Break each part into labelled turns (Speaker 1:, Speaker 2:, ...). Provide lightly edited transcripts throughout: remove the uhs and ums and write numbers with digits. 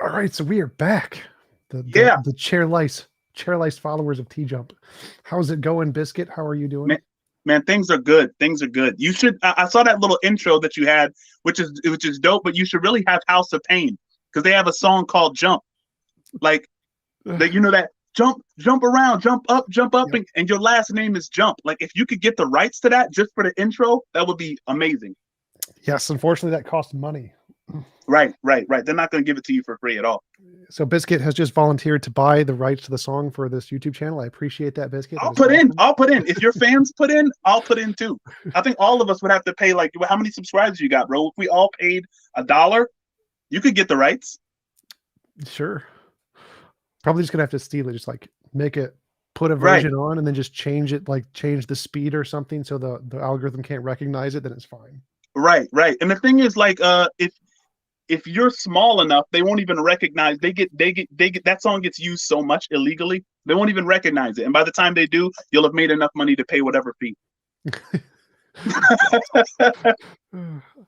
Speaker 1: All right, so we are back.
Speaker 2: Yeah.
Speaker 1: The chair lice followers of TJump. How's it going, Biscuit? How are you doing?
Speaker 2: Man, things are good. Things are good. You should. I saw that little intro that you had, which is dope. But you should really have House of Pain because they have a song called Jump, like that. You know that jump around, jump up,
Speaker 1: Yep.
Speaker 2: and your last name is Jump. Like if you could get the rights to that just for the intro, that would be amazing.
Speaker 1: Yes, unfortunately, that costs money.
Speaker 2: Right. They're not going to give it to you for free at all.
Speaker 1: So Biscuit has just volunteered to buy the rights to the song for this YouTube channel. I appreciate that, Biscuit.
Speaker 2: I'll put in. If your fans put in, I'll put in too. I think all of us would have to pay like how many subscribers you got, bro? If we all paid $1, you could get the rights.
Speaker 1: Sure. Probably just gonna have to steal it, just like put a version on and then just change it, like change the speed or something so the algorithm can't recognize it, then it's fine.
Speaker 2: Right. And the thing is, like, if you're small enough, they won't even recognize. They get that song gets used so much illegally, they won't even recognize it. And by the time they do, you'll have made enough money to pay whatever fee.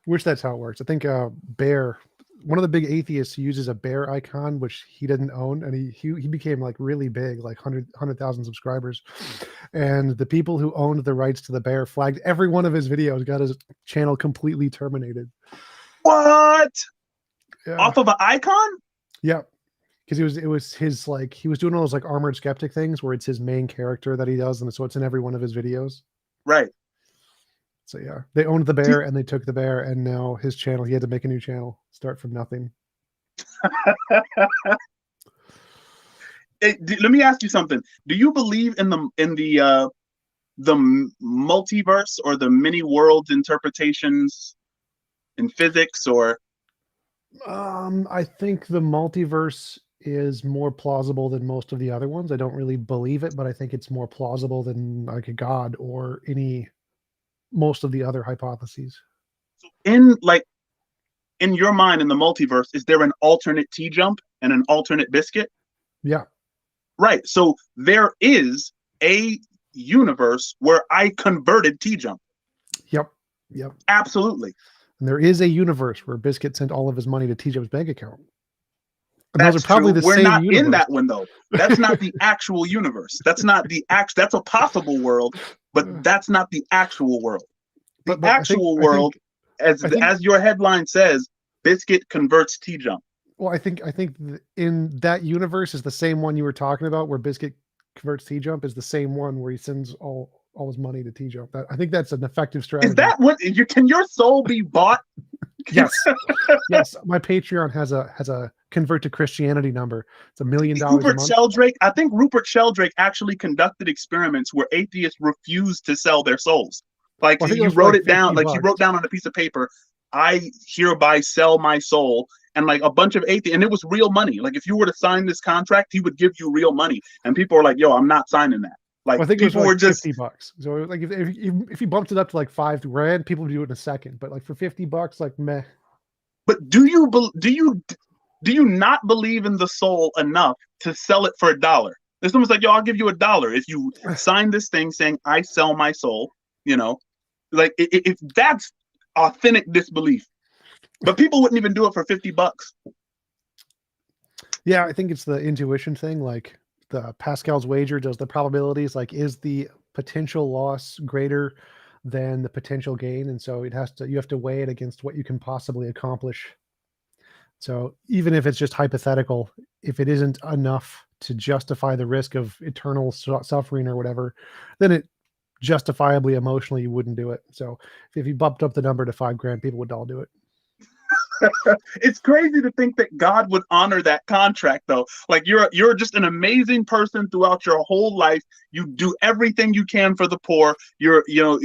Speaker 1: Wish that's how it works. I think Bear, one of the big atheists, uses a bear icon which he didn't own, and he became like really big, like 100,000 subscribers. And the people who owned the rights to the bear flagged every one of his videos, got his channel completely terminated.
Speaker 2: What?
Speaker 1: Yeah.
Speaker 2: Off of an icon?
Speaker 1: Yeah, because it was his, like, he was doing all those like Armored Skeptic things where it's his main character that he does, and so it's in every one of his videos.
Speaker 2: Right.
Speaker 1: So yeah, they owned the bear and they took the bear, and now his channel, he had to make a new channel, start from nothing.
Speaker 2: Let me ask you something. Do you believe in the multiverse or the many worlds interpretations in physics, or?
Speaker 1: I think the multiverse is more plausible than most of the other ones. I don't really believe it, but I think it's more plausible than like a god or most of the other hypotheses.
Speaker 2: So in your mind, in the multiverse, is there an alternate TJump and an alternate Biscuit?
Speaker 1: Yeah.
Speaker 2: Right. So there is a universe where I converted TJump.
Speaker 1: Yep.
Speaker 2: Absolutely.
Speaker 1: And there is a universe where Biscuit sent all of his money to TJump's bank account. And
Speaker 2: That's
Speaker 1: those are probably
Speaker 2: true.
Speaker 1: the
Speaker 2: We're
Speaker 1: same
Speaker 2: not
Speaker 1: universe.
Speaker 2: in that one though. That's not the actual universe. That's not the that's a possible world, but that's not the actual world. The actual world, as your headline says, Biscuit converts TJump.
Speaker 1: Well, I think in that universe is the same one you were talking about, where Biscuit converts TJump, is the same one where he sends all his money to TJump. I think that's an effective strategy.
Speaker 2: Is that what can your soul be bought?
Speaker 1: Yes. Yes. My Patreon has a convert to Christianity number. It's $1 million a month.
Speaker 2: Sheldrake, I think Rupert Sheldrake actually conducted experiments where atheists refused to sell their souls. Like he wrote it down, like he wrote down on a piece of paper, I hereby sell my soul. And like a bunch of atheists, and it was real money. Like if you were to sign this contract, he would give you real money. And people were like, yo, I'm not signing that. Like,
Speaker 1: well, I think
Speaker 2: people
Speaker 1: it was like
Speaker 2: were just
Speaker 1: $50. So like if you bumped it up to like $5,000, people would do it in a second. But like for $50, like meh.
Speaker 2: But do you not believe in the soul enough to sell it for $1? If someone's like, yo, I'll give you $1 if you sign this thing saying I sell my soul, you know, like if that's authentic disbelief. But people wouldn't even do it for $50.
Speaker 1: Yeah, I think it's the intuition thing. Like the Pascal's wager does the probabilities. Like, is the potential loss greater than the potential gain? And so you have to weigh it against what you can possibly accomplish. So even if it's just hypothetical, if it isn't enough to justify the risk of eternal suffering or whatever, then it justifiably emotionally you wouldn't do it. So if you bumped up the number to $5,000, people would all do it.
Speaker 2: It's crazy to think that God would honor that contract, though. Like you're just an amazing person throughout your whole life. You do everything you can for the poor. You're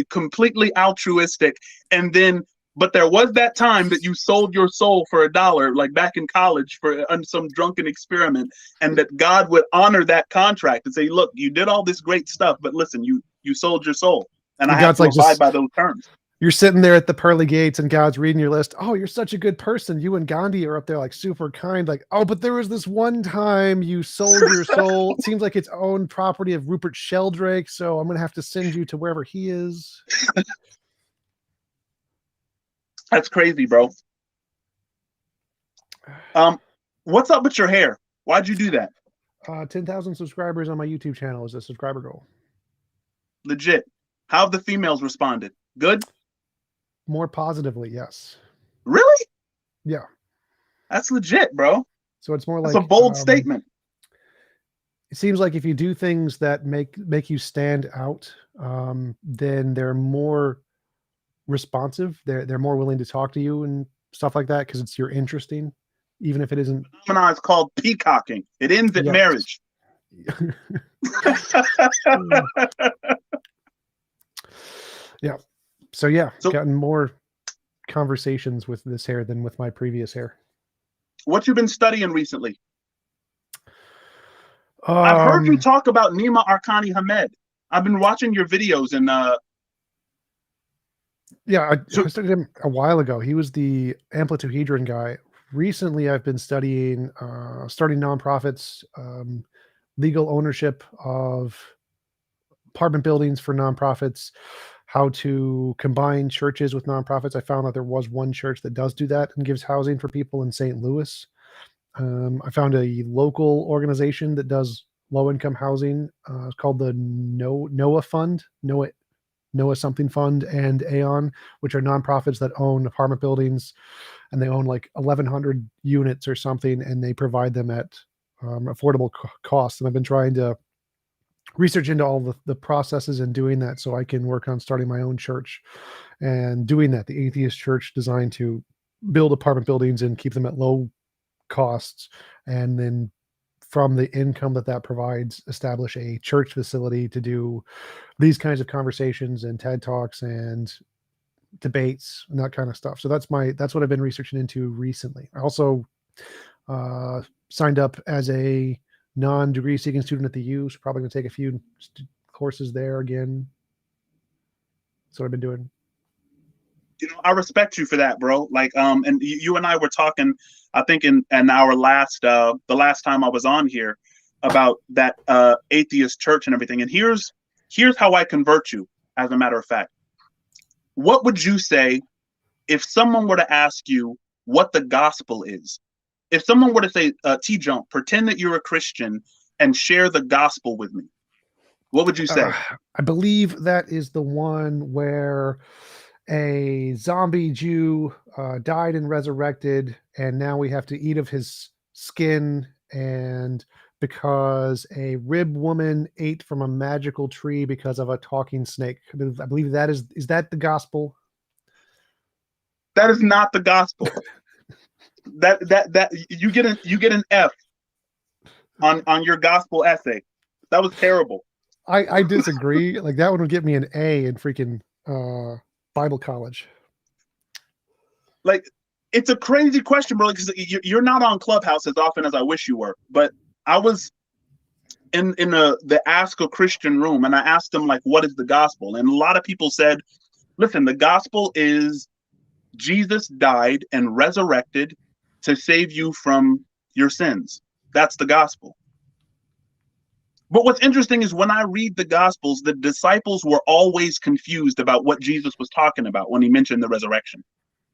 Speaker 2: completely altruistic, and then but there was that time that you sold your soul for $1, like back in college for some drunken experiment, and that God would honor that contract and say, "Look, you did all this great stuff, but listen, you sold your soul, and I have to abide by those terms."
Speaker 1: You're sitting there at the pearly gates and God's reading your list. Oh, you're such a good person. You and Gandhi are up there like super kind. Like, oh, but there was this one time you sold your soul. It seems like it's owned property of Rupert Sheldrake. So I'm going to have to send you to wherever he is.
Speaker 2: That's crazy, bro. What's up with your hair? Why'd you do that?
Speaker 1: 10,000 subscribers on my YouTube channel is a subscriber goal.
Speaker 2: Legit. How have the females responded? Good?
Speaker 1: More positively, yes.
Speaker 2: Really?
Speaker 1: Yeah.
Speaker 2: That's legit, bro.
Speaker 1: So it's more
Speaker 2: That's
Speaker 1: like
Speaker 2: a bold statement.
Speaker 1: It seems like if you do things that make you stand out, then they're more responsive. They're more willing to talk to you and stuff like that because you're interesting, even if it isn't.
Speaker 2: Phenomenon is called peacocking. It ends at marriage.
Speaker 1: Yeah. So gotten more conversations with this hair than with my previous hair.
Speaker 2: What you been studying recently? I've heard you talk about Nima Arkani Hamed. I've been watching your videos and
Speaker 1: I studied him a while ago. He was the amplituhedron guy. Recently, I've been studying starting nonprofits, legal ownership of apartment buildings for nonprofits, how to combine churches with nonprofits. I found that there was one church that does do that and gives housing for people in St. Louis. I found a local organization that does low-income housing. It's called the Noah Fund, Noah something Fund, and Aon, which are nonprofits that own apartment buildings, and they own like 1,100 units or something, and they provide them at affordable costs. And I've been trying to research into all the processes and doing that so I can work on starting my own church and doing that, the atheist church designed to build apartment buildings and keep them at low costs, and then from the income that provides, establish a church facility to do these kinds of conversations and TED Talks and debates and that kind of stuff. So that's what I've been researching into recently. I also signed up as a non-degree seeking student at the U. So probably going to take a few courses there again. That's what I've been doing.
Speaker 2: You know, I respect you for that, bro. Like, and you and I were talking, I think in our last, the last time I was on here, about that atheist church and everything. And here's how I convert you, as a matter of fact. What would you say if someone were to ask you what the gospel is? If someone were to say, TJump, pretend that you're a Christian and share the gospel with me, what would you say?
Speaker 1: I believe that is the one where a zombie Jew died and resurrected, and now we have to eat of his skin, and because a rib woman ate from a magical tree because of a talking snake. I believe that is that the gospel?
Speaker 2: That is not the gospel. that you get an F on your gospel essay. That was terrible.
Speaker 1: I disagree. Like, that one would get me an A in freaking Bible college.
Speaker 2: Like, it's a crazy question, bro, because you're not on Clubhouse as often as I wish you were. But I was in the Ask a Christian room, and I asked them, like, what is the gospel? And a lot of people said, listen, the gospel is Jesus died and resurrected to save you from your sins. That's the gospel. But what's interesting is when I read the Gospels, the disciples were always confused about what Jesus was talking about when he mentioned the resurrection.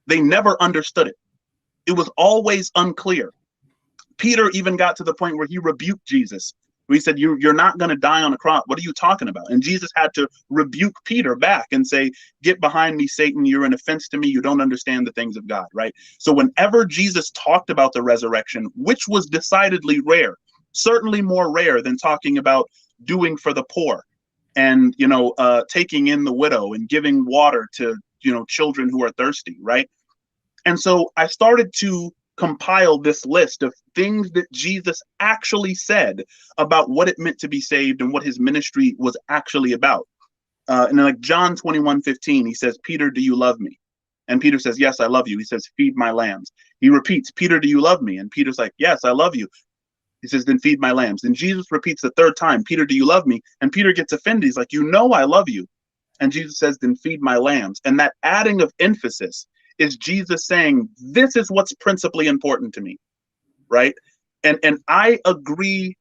Speaker 2: They never understood it. It was always unclear. Peter even got to the point where he rebuked Jesus. Where he said, you're not going to die on a cross. What are you talking about? And Jesus had to rebuke Peter back and say, get behind me, Satan. You're an offense to me. You don't understand the things of God, right? So whenever Jesus talked about the resurrection, which was decidedly rare, certainly more rare than talking about doing for the poor and, taking in the widow and giving water to, children who are thirsty, right? And so I started to compile this list of things that Jesus actually said about what it meant to be saved and what his ministry was actually about. And then, like, John 21:15, he says, Peter, do you love me? And Peter says, yes, I love you. He says, feed my lambs. He repeats, Peter, do you love me? And Peter's like, yes, I love you. He says, then feed my lambs. Then Jesus repeats the third time, Peter, do you love me? And Peter gets offended. He's like, I love you. And Jesus says, then feed my lambs. And that adding of emphasis is Jesus saying, this is what's principally important to me, right? And I agree.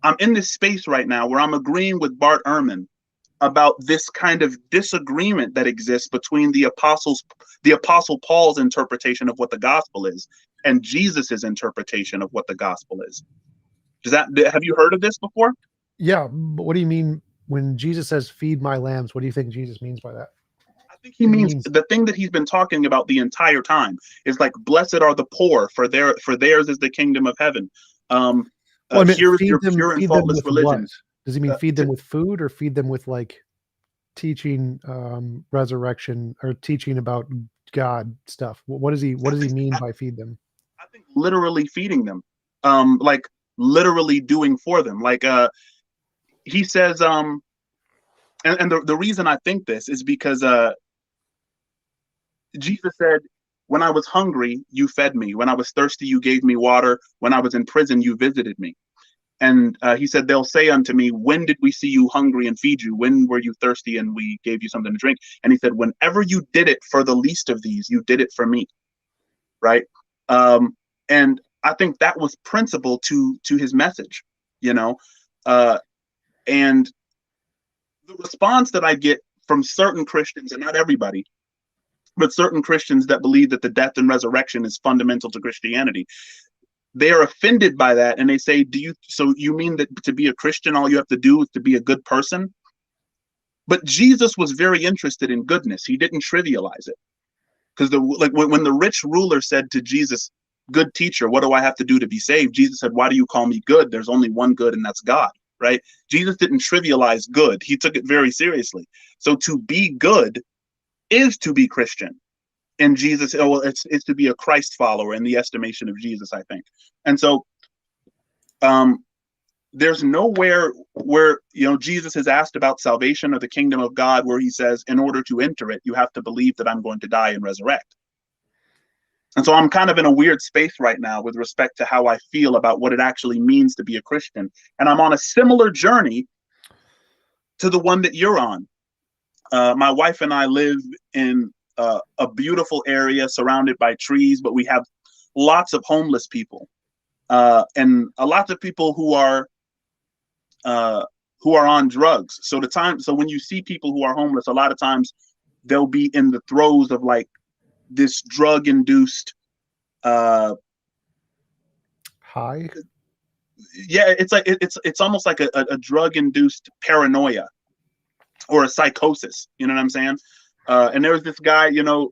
Speaker 2: I'm in this space right now where I'm agreeing with Bart Ehrman about this kind of disagreement that exists between the apostle Paul's interpretation of what the gospel is and Jesus's interpretation of what the gospel is. Have you heard of this before?
Speaker 1: Yeah, but what do you mean when Jesus says feed my lambs? What do you think Jesus means by that?
Speaker 2: I think he means the thing that he's been talking about the entire time is like, blessed are the poor, for theirs is the kingdom of heaven.
Speaker 1: Well, I mean,
Speaker 2: Here is
Speaker 1: feed
Speaker 2: your
Speaker 1: them,
Speaker 2: pure and
Speaker 1: feed them
Speaker 2: faultless
Speaker 1: with
Speaker 2: religion.
Speaker 1: what? Does he mean feed them with food, or feed them with like teaching resurrection, or teaching about God stuff? What does he mean by feed them?
Speaker 2: I think literally feeding them, like literally doing for them. Like he says, and the reason I think this is because Jesus said, when I was hungry, you fed me. When I was thirsty, you gave me water. When I was in prison, you visited me. And he said, they'll say unto me, when did we see you hungry and feed you? When were you thirsty and we gave you something to drink? And he said, whenever you did it for the least of these, you did it for me. Right. And I think that was principal to his message, you know. And the response that I get from certain Christians, and not everybody, but certain Christians that believe that the death and resurrection is fundamental to Christianity, they are offended by that, and they say, so you mean that to be a Christian, all you have to do is to be a good person? But Jesus was very interested in goodness. He didn't trivialize it. Because when the rich ruler said to Jesus, good teacher, what do I have to do to be saved? Jesus said, why do you call me good? There's only one good, and that's God, right? Jesus didn't trivialize good. He took it very seriously. So to be good is to be Christian. And Jesus, it's to be a Christ follower in the estimation of Jesus, I think. And so there's nowhere where, Jesus is asked about salvation or the kingdom of God where he says, in order to enter it, you have to believe that I'm going to die and resurrect. And so I'm kind of in a weird space right now with respect to how I feel about what it actually means to be a Christian. And I'm on a similar journey to the one that you're on. My wife and I live in a beautiful area surrounded by trees, but we have lots of homeless people, and a lot of people who are on drugs. So when you see people who are homeless, a lot of times they'll be in the throes of like this drug-induced
Speaker 1: high.
Speaker 2: Yeah, it's like it's almost like a drug-induced paranoia or a psychosis. You know what I'm saying? And there was this guy, who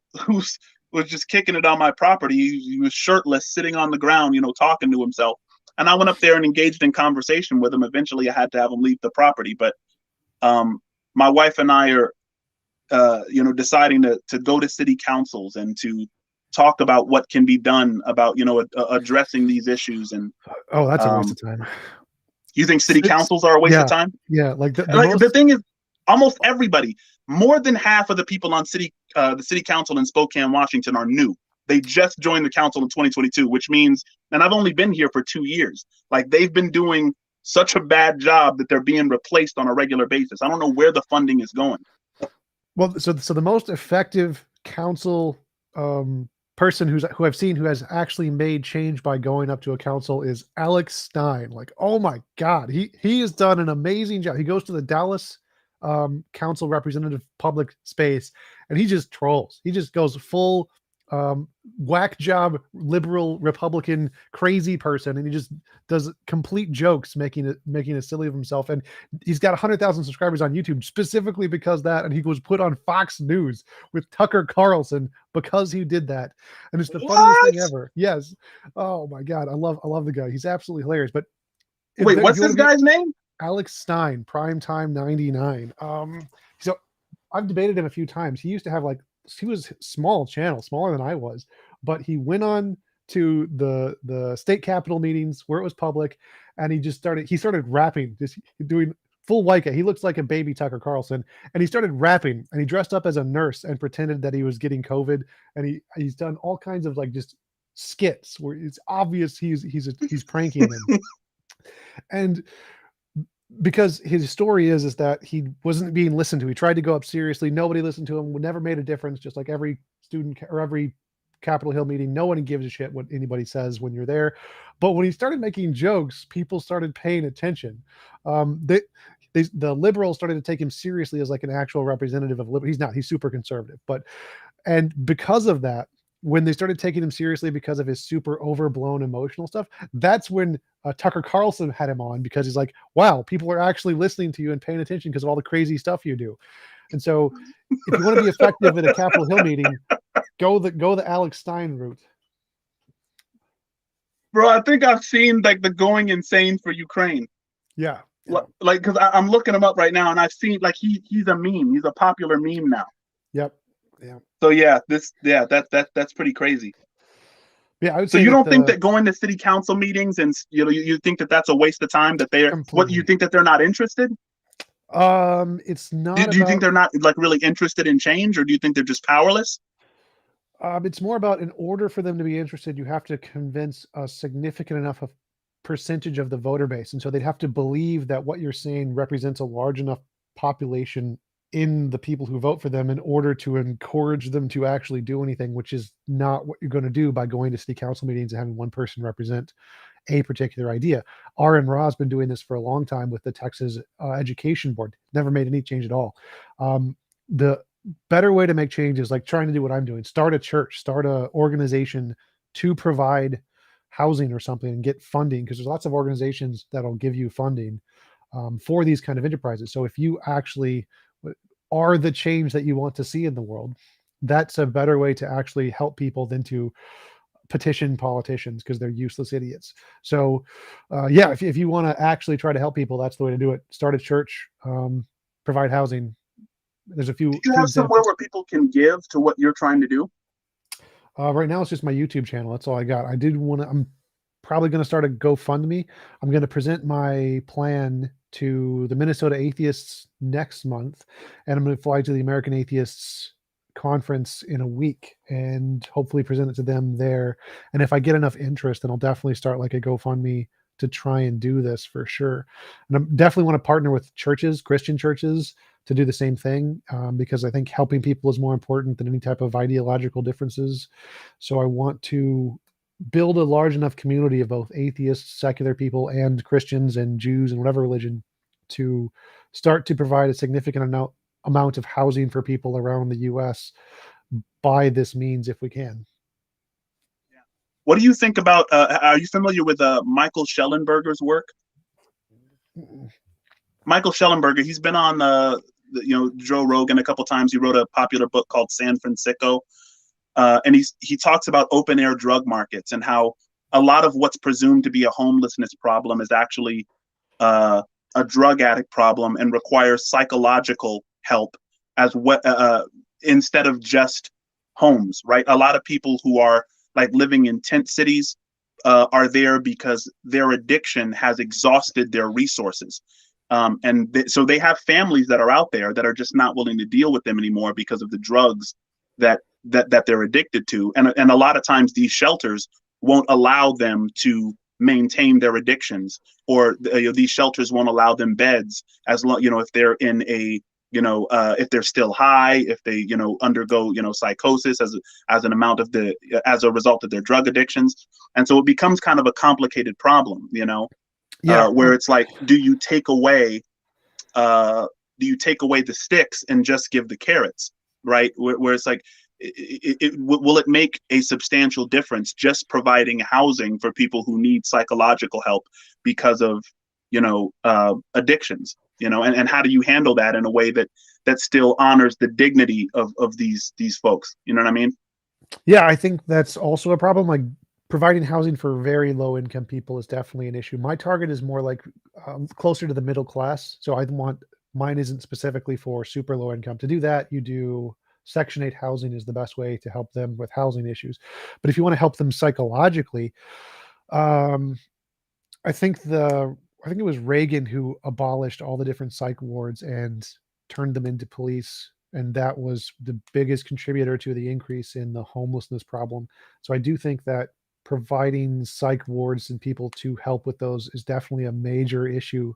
Speaker 2: was just kicking it on my property. He was shirtless, sitting on the ground, talking to himself. And I went up there and engaged in conversation with him. Eventually, I had to have him leave the property. But my wife and I are, deciding to go to city councils and to talk about what can be done about, addressing these issues. And
Speaker 1: that's a waste of time.
Speaker 2: You think city councils are a waste of time?
Speaker 1: Yeah,
Speaker 2: the thing is, almost everybody, more than half of the people on the city council in Spokane, Washington, are new. They just joined the council in 2022, which means, and I've only been here for 2 years, like they've been doing such a bad job that they're being replaced on a regular basis. I don't know where the funding is going.
Speaker 1: Well, so the most effective council person who I've seen who has actually made change by going up to a council is Alex Stein. Like, oh my God, he has done an amazing job. He goes to the Dallas council representative public space, and he just trolls. He just goes full whack job, liberal, Republican, crazy person, and he just does complete jokes, making a silly of himself. And he's got 100,000 subscribers on YouTube specifically because that, and he was put on Fox News with Tucker Carlson because he did that, and it's the funniest thing ever. Yes. Oh my God, I love the guy. He's absolutely hilarious. But
Speaker 2: wait, what's this guy's name?
Speaker 1: Alex Stein, Primetime 99. So I've debated him a few times. He used to have he was small channel, smaller than I was, but he went on to the state capitol meetings where it was public, and he started rapping, just doing full Wicca. He looks like a baby Tucker Carlson, and he started rapping, and he dressed up as a nurse and pretended that he was getting COVID, and he's done all kinds of just skits where it's obvious he's pranking them. And because his story is that he wasn't being listened to. He tried to go up seriously. Nobody listened to him. Never made a difference. Just like every student or every Capitol Hill meeting, no one gives a shit what anybody says when you're there. But when he started making jokes, people started paying attention. The liberals started to take him seriously as like an actual representative of liberty. He's not. He's super conservative, but and because of that, when they started taking him seriously because of his super overblown emotional stuff, that's when Tucker Carlson had him on, because he's like, wow, people are actually listening to you and paying attention because of all the crazy stuff you do. And so if you want to be effective at a Capitol Hill meeting, go the Alex Stein route.
Speaker 2: Bro, I think I've seen like the going insane for Ukraine.
Speaker 1: Yeah. Yeah.
Speaker 2: Like, because I'm looking him up right now, and I've seen like he's a meme. He's a popular meme now.
Speaker 1: Yep. Yeah.
Speaker 2: So yeah, that's pretty crazy.
Speaker 1: Yeah, I would
Speaker 2: So
Speaker 1: say
Speaker 2: you
Speaker 1: that
Speaker 2: don't think that going to city council meetings and you think that that's a waste of time? That they're what you
Speaker 1: completely.
Speaker 2: think that they're not interested?
Speaker 1: It's not
Speaker 2: Do you think
Speaker 1: about.
Speaker 2: they're not like really interested in change, or do you think they're just powerless?
Speaker 1: It's more about, in order for them to be interested, you have to convince a significant enough of percentage of the voter base, and so they'd have to believe that what you're saying represents a large enough population in the people who vote for them in order to encourage them to actually do anything, which is not what you're going to do by going to city council meetings and having one person represent a particular idea. R.N. Ra's been doing this for a long time with the Texas Education Board. Never made any change at all. The better way to make change is like trying to do what I'm doing. Start a church, start a organization to provide housing or something and get funding, because there's lots of organizations that'll give you funding for these kind of enterprises. So if you actually are the change that you want to see in the world, that's a better way to actually help people than to petition politicians because they're useless idiots. So yeah, if you want to actually try to help people, that's the way to do it. Start a church, provide housing. There's a
Speaker 2: Do
Speaker 1: few
Speaker 2: you
Speaker 1: few
Speaker 2: have somewhere
Speaker 1: examples.
Speaker 2: where people can give to what you're trying to do?
Speaker 1: Right now, it's just my YouTube channel. That's all I got. I did want to. I'm probably going to start a GoFundMe. I'm going to present my plan to the Minnesota Atheists next month, and I'm going to fly to the American Atheists conference in a week and hopefully present it to them there. And if I get enough interest, then I'll definitely start like a GoFundMe to try and do this for sure. And I definitely want to partner with churches, Christian churches, to do the same thing, because I think helping people is more important than any type of ideological differences. So I want to build a large enough community of both atheists, secular people, and Christians and Jews and whatever religion to start to provide a significant amount of housing for people around the U.S. by this means, if we can.
Speaker 2: What do you think about? Are you familiar with Michael Schellenberger's work? Michael Schellenberger, he's been on Joe Rogan a couple times. He wrote a popular book called San Francisco, and he talks about open air drug markets and how a lot of what's presumed to be a homelessness problem is actually a drug addict problem and requires psychological help as what instead of just homes. Right, a lot of people who are like living in tent cities are there because their addiction has exhausted their resources. So they have families that are out there that are just not willing to deal with them anymore because of the drugs that they're addicted to, and a lot of times these shelters won't allow them to maintain their addictions, or these shelters won't allow them beds as long if they're in a if they're still high, if they undergo psychosis as an amount of as a result of their drug addictions, and so it becomes kind of a complicated problem,
Speaker 1: Yeah.
Speaker 2: where it's like, do you take away the sticks and just give the carrots, right? Where it's like, will it make a substantial difference just providing housing for people who need psychological help because of addictions, and how do you handle that in a way that still honors the dignity of these folks, you know what I mean?
Speaker 1: Yeah, I think that's also a problem. Like providing housing for very low income people is definitely an issue. My target is more like closer to the middle class. So I want mine isn't specifically for super low income. To do that, you do Section 8 housing is the best way to help them with housing issues. But if you want to help them psychologically, um, I think it was Reagan who abolished all the different psych wards and turned them into police, and that was the biggest contributor to the increase in the homelessness problem. So I do think that providing psych wards and people to help with those is definitely a major issue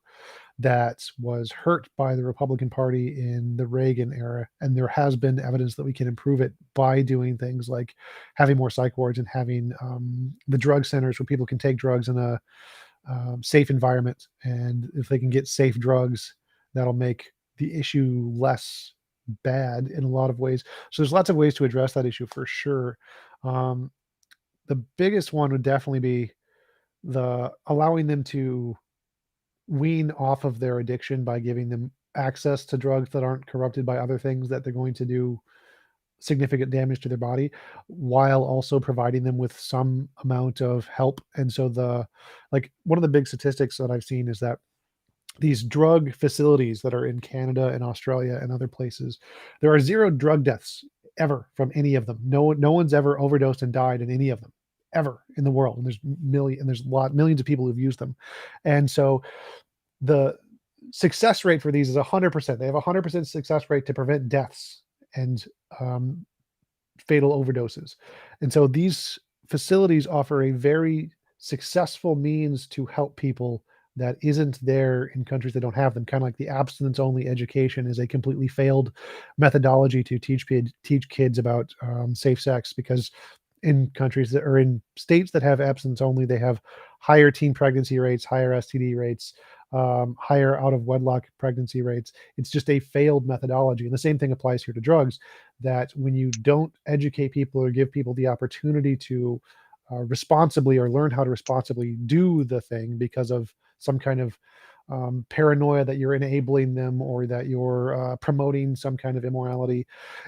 Speaker 1: that was hurt by the Republican Party in the Reagan era. And there has been evidence that we can improve it by doing things like having more psych wards and having the drug centers where people can take drugs in a safe environment. And if they can get safe drugs, that'll make the issue less bad in a lot of ways. So there's lots of ways to address that issue for sure. Um, the biggest one would definitely be the allowing them to wean off of their addiction by giving them access to drugs that aren't corrupted by other things that they're going to do significant damage to their body, while also providing them with some amount of help. And so like one of the big statistics that I've seen is that these drug facilities that are in Canada and Australia and other places, there are 0 drug deaths ever from any of them. No one's ever overdosed and died in any of them ever in the world. And there's millions of people who've used them. And so the success rate for these is 100%. They have a 100% success rate to prevent deaths and fatal overdoses. And so these facilities offer a very successful means to help people that isn't there in countries that don't have them. Kind of like the abstinence only education is a completely failed methodology to teach kids about safe sex, because in countries that are in states that have abstinence only, they have higher teen pregnancy rates, higher STD rates, higher out of wedlock pregnancy rates. It's just a failed methodology. And the same thing applies here to drugs, that when you don't educate people or give people the opportunity to responsibly or learn how to responsibly do the thing because of some kind of paranoia that you're enabling them or that you're promoting some kind of immorality,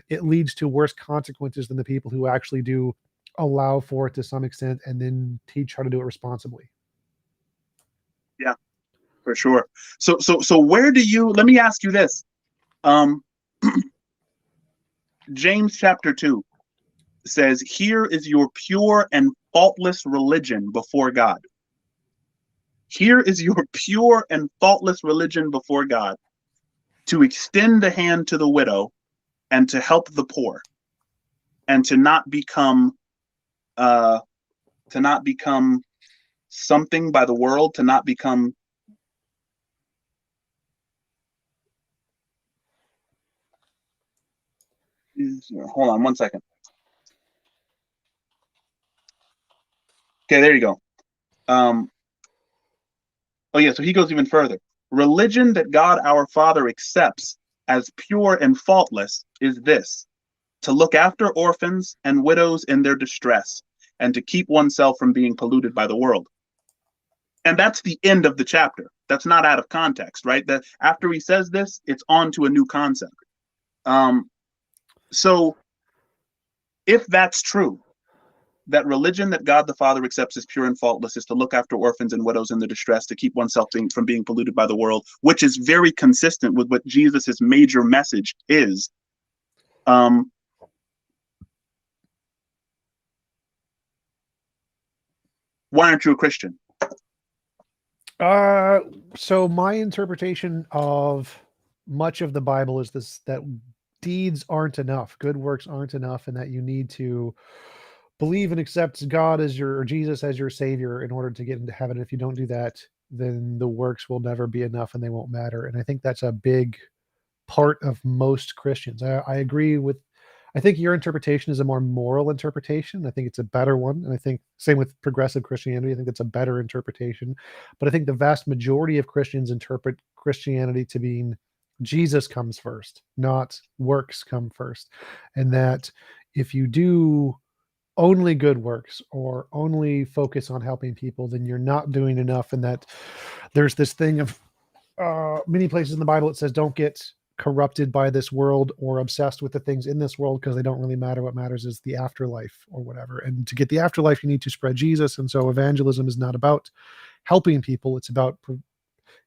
Speaker 1: it leads to worse consequences than the people who actually do allow for it to some extent and then teach how to do it responsibly.
Speaker 2: Yeah, for sure. So where do you, let me ask you this. James chapter 2 says, here is your pure and faultless religion before God. Here is your pure and faultless religion before God, to extend the hand to the widow and to help the poor, and to not become something by the world, to not become hold on one second. Okay, there you go. Oh yeah, so he goes even further. Religion that God our Father accepts as pure and faultless is this: to look after orphans and widows in their distress, and to keep oneself from being polluted by the world. And that's the end of the chapter. That's not out of context, right? That after he says this, it's on to a new concept. So if that's true, that religion that God the Father accepts as pure and faultless is to look after orphans and widows in their distress, to keep oneself from being polluted by the world, which is very consistent with what Jesus's major message is. Why aren't you a Christian?
Speaker 1: So my interpretation of much of the Bible is this: that deeds aren't enough, good works aren't enough, and that you need to believe and accept God as or Jesus as your savior in order to get into heaven. If you don't do that, then the works will never be enough and they won't matter. And I think that's a big part of most Christians. I agree with, I think your interpretation is a more moral interpretation. I think it's a better one. And I think same with progressive Christianity. I think it's a better interpretation. But I think the vast majority of Christians interpret Christianity to being Jesus comes first, not works come first. And that if you do only good works or only focus on helping people, then you're not doing enough. And that there's this thing of many places in the Bible it says don't get corrupted by this world or obsessed with the things in this world because they don't really matter. What matters is the afterlife or whatever. And to get the afterlife, you need to spread Jesus. And so evangelism is not about helping people. It's about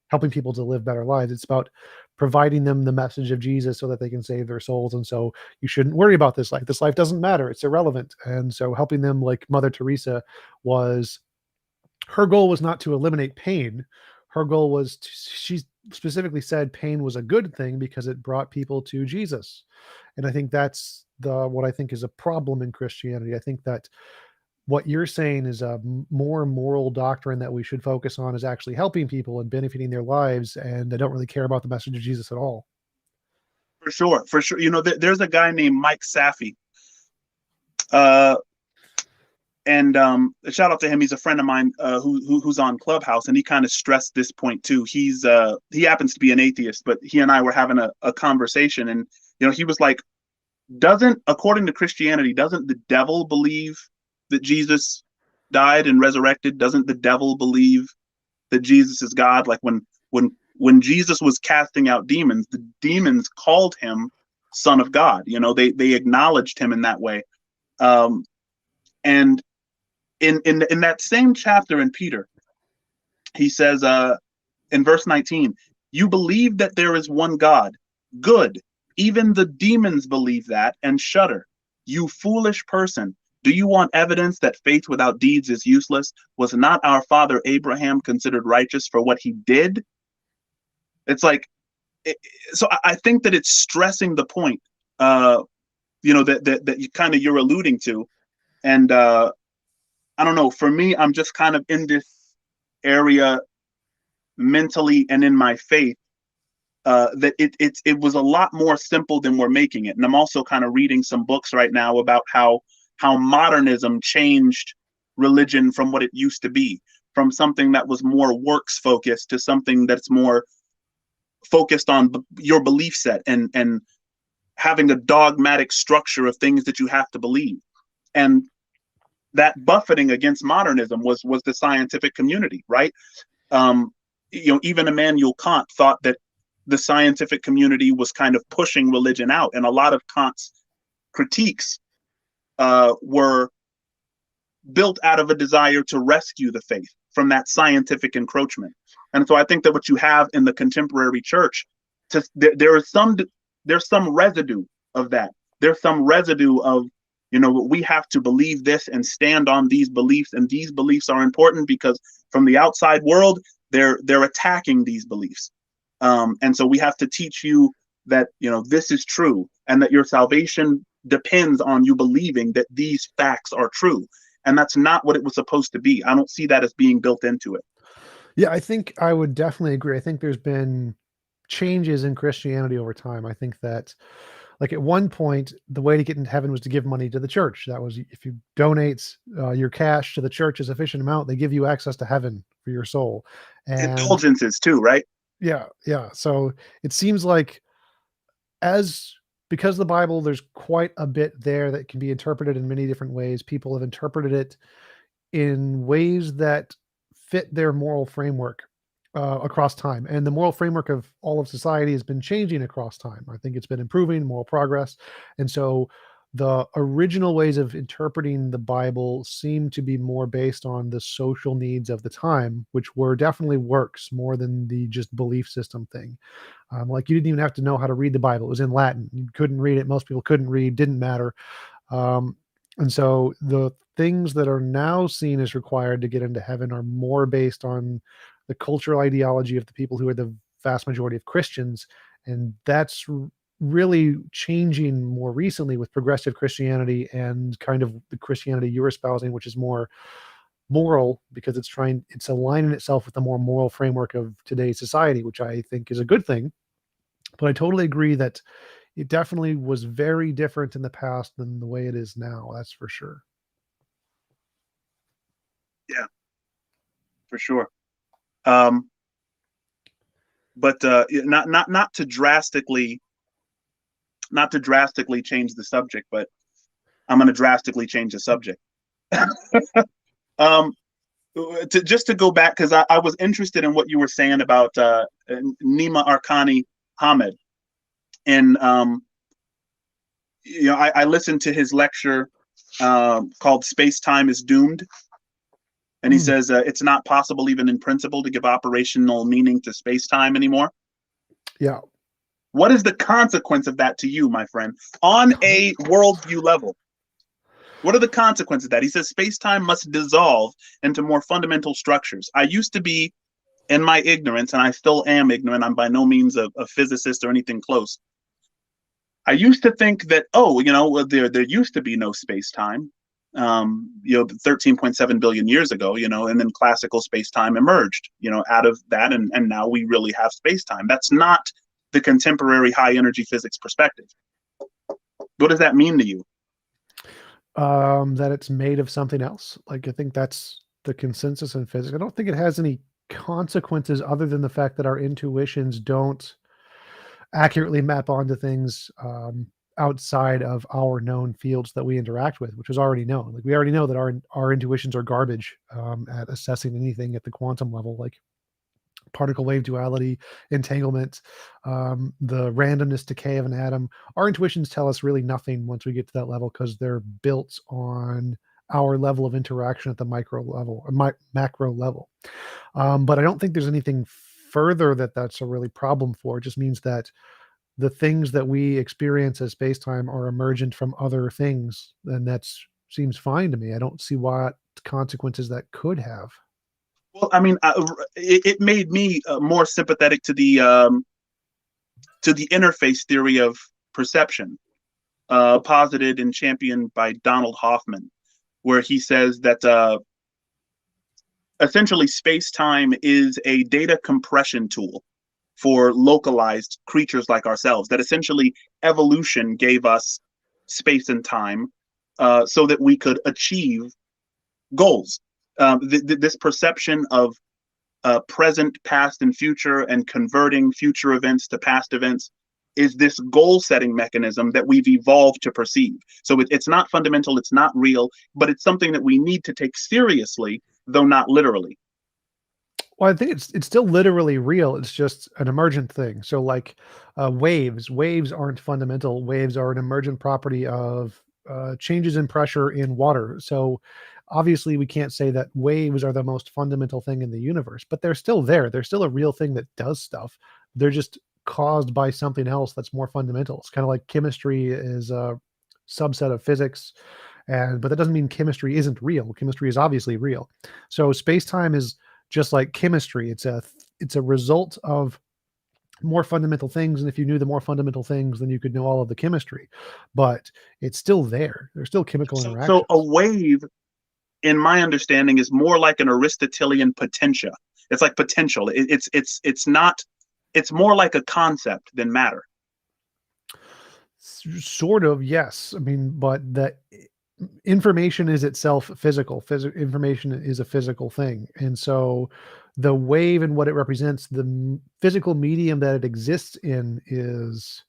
Speaker 1: helping people to live better lives. It's about providing them the message of Jesus so that they can save their souls. And so you shouldn't worry about this life. This life doesn't matter. It's irrelevant. And so helping them, like Mother Teresa was, her goal was not to eliminate pain. Her goal was she specifically said pain was a good thing because it brought people to Jesus. And I think that's what I think is a problem in Christianity. I think that what you're saying is a more moral doctrine that we should focus on is actually helping people and benefiting their lives, and they don't really care about the message of Jesus at all.
Speaker 2: For sure, for sure. You know, there's a guy named Mike Safi. Uh, and shout out to him. He's a friend of mine who's on Clubhouse, and he kind of stressed this point too. He happens to be an atheist, but he and I were having a conversation, and you know, he was like, doesn't, according to Christianity, doesn't the devil believe that Jesus died and resurrected? Doesn't the devil believe that Jesus is God? Like when Jesus was casting out demons, the demons called him Son of God. You know, they acknowledged him in that way. And in that same chapter in Peter, he says in verse 19, you believe that there is one God. Good. Even the demons believe that and shudder. You foolish person. Do you want evidence that faith without deeds is useless? Was not our father Abraham considered righteous for what he did? It's like, so I think that it's stressing the point, you know, that you kind of you're alluding to. And I don't know, for me, I'm just kind of in this area mentally and in my faith, that it was a lot more simple than we're making it. And I'm also kind of reading some books right now about how modernism changed religion from what it used to be, from something that was more works focused to something that's more focused on your belief set and having a dogmatic structure of things that you have to believe. And that buffeting against modernism was the scientific community, right? You know, even Immanuel Kant thought that the scientific community was kind of pushing religion out, and a lot of Kant's critiques were built out of a desire to rescue the faith from that scientific encroachment. And so I think that what you have in the contemporary church, there's some residue of that. There's some residue of, you know, we have to believe this and stand on these beliefs, and these beliefs are important because from the outside world, they're attacking these beliefs. And so we have to teach you that, you know, this is true, and that your salvation depends on you believing that these facts are true. And that's not what it was supposed to be. I don't see that as being built into it.
Speaker 1: Yeah, I think I would definitely agree. I think there's been changes in Christianity over time. I think that, like, at one point, the way to get into heaven was to give money to the church. That was, if you donate your cash to the church a sufficient amount, they give you access to heaven for your soul. And
Speaker 2: Indulgences too, right?
Speaker 1: yeah, yeah. So it seems like, because the Bible, there's quite a bit there that can be interpreted in many different ways. People have interpreted it in ways that fit their moral framework across time. And the moral framework of all of society has been changing across time. I think it's been improving, moral progress. And so the original ways of interpreting the Bible seem to be more based on the social needs of the time, which were definitely works more than the just belief system thing. Like, you didn't even have to know how to read the Bible. It was in Latin. You couldn't read it. Most people couldn't read, didn't matter. And so the things that are now seen as required to get into heaven are more based on the cultural ideology of the people who are the vast majority of Christians. And that's really changing more recently with progressive Christianity and kind of the Christianity you're espousing, which is more moral, because it's aligning itself with the more moral framework of today's society, which I think is a good thing. But I totally agree that it definitely was very different in the past than the way it is now. That's for sure.
Speaker 2: Yeah, for sure. But not to drastically change the subject, but I'm going to drastically change the subject. To go back, because I was interested in what you were saying about Nima Arkani Hamed. And you know, I listened to his lecture called "Space Time is Doomed," and he says it's not possible, even in principle, to give operational meaning to space time anymore.
Speaker 1: Yeah.
Speaker 2: What is the consequence of that to you, my friend, on a worldview level? What are the consequences of that? He says space time must dissolve into more fundamental structures. I used to be, in my ignorance, and I still am ignorant, I'm by no means a physicist or anything close. I used to think that, oh, you know, there used to be no space time. 13.7 billion years ago, and then classical space-time emerged, out of that, and now we really have space-time. That's not the contemporary high-energy physics perspective. What does that mean to you?
Speaker 1: That it's made of something else. Like, I think that's the consensus in physics. I don't think it has any consequences other than the fact that our intuitions don't accurately map onto things outside of our known fields that we interact with, which is already known. Like, we already know that our intuitions are garbage at assessing anything at the quantum level, like particle wave duality, entanglement, the randomness decay of an atom. Our intuitions tell us really nothing once we get to that level, because they're built on our level of interaction at the micro level or macro level. But I don't think there's anything further that's a really problem for. It just means that the things that we experience as space-time are emergent from other things, and that seems fine to me. I don't see what consequences that could have.
Speaker 2: Well, I mean, it made me more sympathetic to the interface theory of perception, posited and championed by Donald Hoffman, where he says that essentially space-time is a data compression tool for localized creatures like ourselves. That essentially evolution gave us space and time so that we could achieve goals. This perception of present, past, and future, and converting future events to past events, is this goal-setting mechanism that we've evolved to perceive. So it's not fundamental, it's not real, but it's something that we need to take seriously, though not literally.
Speaker 1: Well, I think it's still literally real. It's just an emergent thing. So, like waves aren't fundamental. Waves are an emergent property of changes in pressure in water. So obviously we can't say that waves are the most fundamental thing in the universe, but they're still there. They're still a real thing that does stuff. They're just caused by something else that's more fundamental. It's kind of like chemistry is a subset of physics, but that doesn't mean chemistry isn't real. Chemistry is obviously real. So space-time is just like chemistry. It's a result of more fundamental things, and if you knew the more fundamental things, then you could know all of the chemistry. But it's still there. There's still chemical interactions.
Speaker 2: So a wave, in my understanding, is more like an Aristotelian potentia. It's like potential. It's not. It's more like a concept than matter.
Speaker 1: Sort of, yes. I mean, but that information is itself physical. Information is a physical thing, and so the wave and what it represents, the physical medium that it exists in, is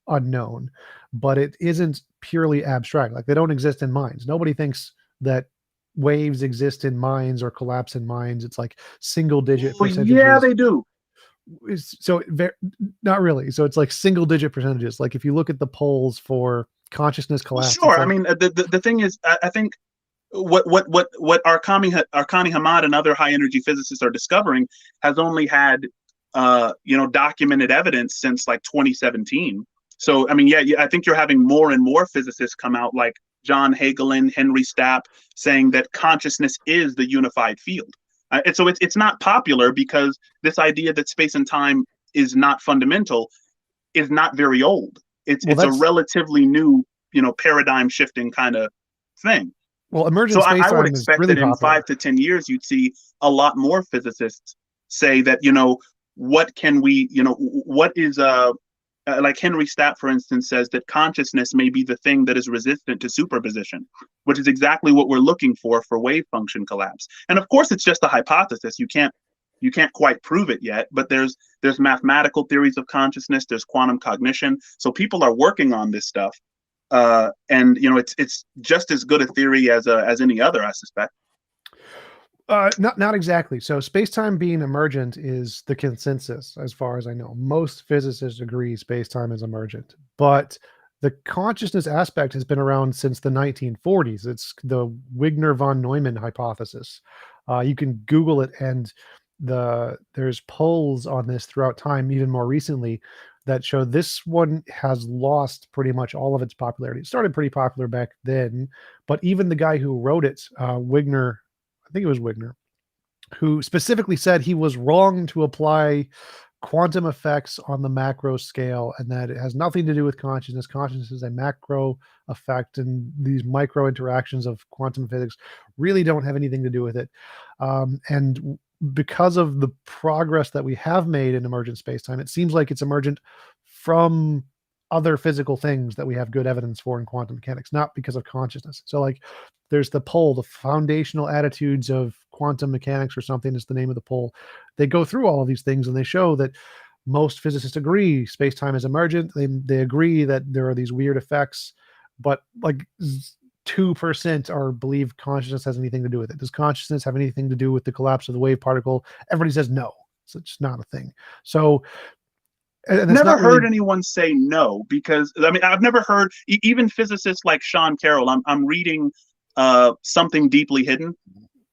Speaker 1: unknown, but it isn't purely abstract. Like, they don't exist in minds. Nobody thinks that waves exist in minds or collapse in minds. It's like single digit percentages.
Speaker 2: Yeah, they do.
Speaker 1: So not really. So it's like single digit percentages. Like, if you look at the polls for consciousness collapse,
Speaker 2: sure.
Speaker 1: like,
Speaker 2: I mean, the thing is, I think what Arkani Hammad and other high energy physicists are discovering has only had documented evidence since like 2017. So I mean, yeah, I think you're having more and more physicists come out, like John Hagelin, Henry Stapp, saying that consciousness is the unified field. And so it's not popular, because this idea that space and time is not fundamental is not very old. It's a relatively new, paradigm shifting kind of thing.
Speaker 1: Well, emergent
Speaker 2: so I would expect
Speaker 1: really
Speaker 2: that in
Speaker 1: popular.
Speaker 2: 5 to 10 years, you'd see a lot more physicists say that, what can we, what is like Henry Stapp, for instance, says that consciousness may be the thing that is resistant to superposition, which is exactly what we're looking for wave function collapse. And of course, it's just a hypothesis. You can't quite prove it yet, but there's mathematical theories of consciousness, there's quantum cognition. So people are working on this stuff. And it's just as good a theory as any other, I suspect.
Speaker 1: Not exactly. So space-time being emergent is the consensus, as far as I know. Most physicists agree space-time is emergent, but the consciousness aspect has been around since the 1940s. It's the Wigner von Neumann hypothesis. You can Google it, and there's polls on this throughout time, even more recently, that show this one has lost pretty much all of its popularity. It started pretty popular back then, but even the guy who wrote it, Wigner, I think it was Wigner, who specifically said he was wrong to apply quantum effects on the macro scale, and that it has nothing to do with consciousness. Consciousness is a macro effect, and these micro interactions of quantum physics really don't have anything to do with it. And because of the progress that we have made in emergent spacetime, it seems like it's emergent from other physical things that we have good evidence for in quantum mechanics, not because of consciousness. So like there's the poll, the foundational attitudes of quantum mechanics or something is the name of the poll. They go through all of these things and they show that most physicists agree space-time is emergent. They agree that there are these weird effects, but like 2% are believe consciousness has anything to do with it. Does consciousness have anything to do with the collapse of the wave particle? Everybody says no. So it's not a thing. So, and it's
Speaker 2: Never
Speaker 1: not
Speaker 2: heard
Speaker 1: really.
Speaker 2: anyone say no, because I mean I've never heard even physicists like Sean Carroll. I'm reading Something Deeply Hidden,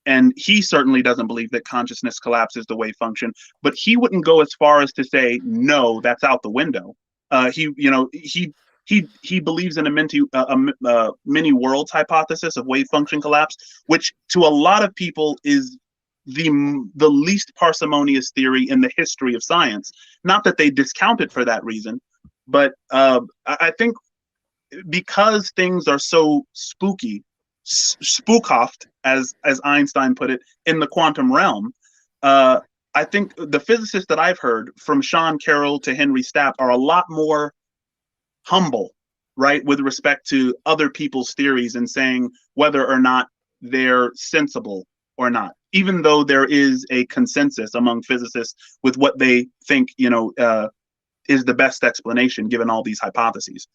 Speaker 2: and he certainly doesn't believe that consciousness collapses the wave function, but he wouldn't go as far as to say no, that's out the window. He believes in a many worlds hypothesis of wave function collapse, which to a lot of people is the least parsimonious theory in the history of science. Not that they discount it for that reason, but I think because things are so spooky, spookhoft, as Einstein put it, in the quantum realm. I think the physicists that I've heard, from Sean Carroll to Henry Stapp, are a lot more humble, right, with respect to other people's theories and saying whether or not they're sensible or not, even though there is a consensus among physicists with what they think, is the best explanation given all these hypotheses.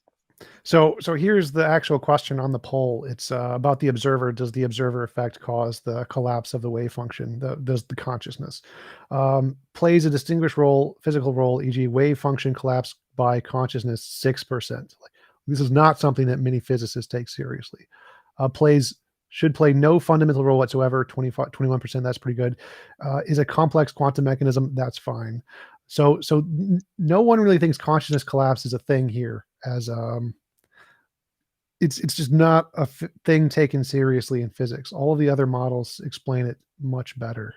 Speaker 1: So here's the actual question on the poll. It's about the observer. Does the observer effect cause the collapse of the wave function? Does the consciousness plays a distinguished role, physical role, e.g., wave function collapse by consciousness, 6%. This is not something that many physicists take seriously. Should play no fundamental role whatsoever, 21%. That's pretty good. Is a complex quantum mechanism. That's fine. So no one really thinks consciousness collapse is a thing here, as it's just not a thing taken seriously in physics. All of the other models explain it much better.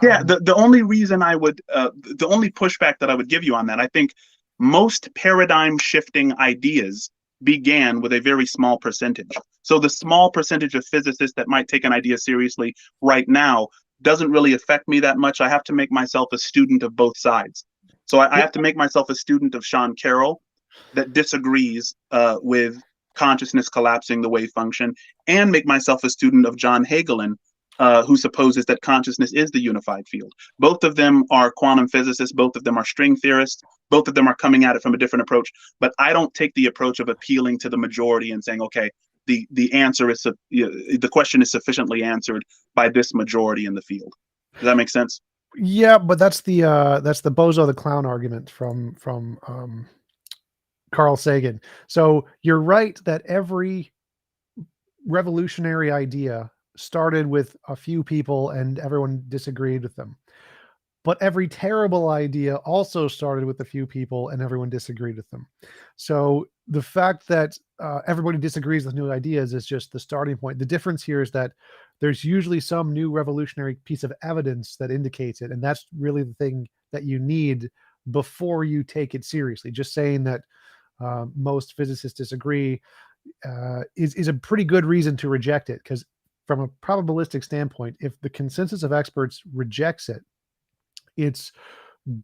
Speaker 2: Yeah, the only reason I would, the only pushback that I would give you on that, I think most paradigm shifting ideas began with a very small percentage. So the small percentage of physicists that might take an idea seriously right now doesn't really affect me that much. I have to make myself a student of both sides. So I have to make myself a student of Sean Carroll, that disagrees with consciousness collapsing the wave function, and make myself a student of John Hagelin, who supposes that consciousness is the unified field. Both of them are quantum physicists. Both of them are string theorists. Both of them are coming at it from a different approach. But I don't take the approach of appealing to the majority and saying, okay, the answer is, the question is sufficiently answered by this majority in the field. Does that make sense?
Speaker 1: Yeah, but that's the Bozo the Clown argument from Carl Sagan. So you're right that every revolutionary idea started with a few people and everyone disagreed with them. But every terrible idea also started with a few people and everyone disagreed with them. So the fact that everybody disagrees with new ideas is just the starting point. The difference here is that there's usually some new revolutionary piece of evidence that indicates it. And that's really the thing that you need before you take it seriously. Just saying that most physicists disagree is a pretty good reason to reject it, because from a probabilistic standpoint, if the consensus of experts rejects it, it's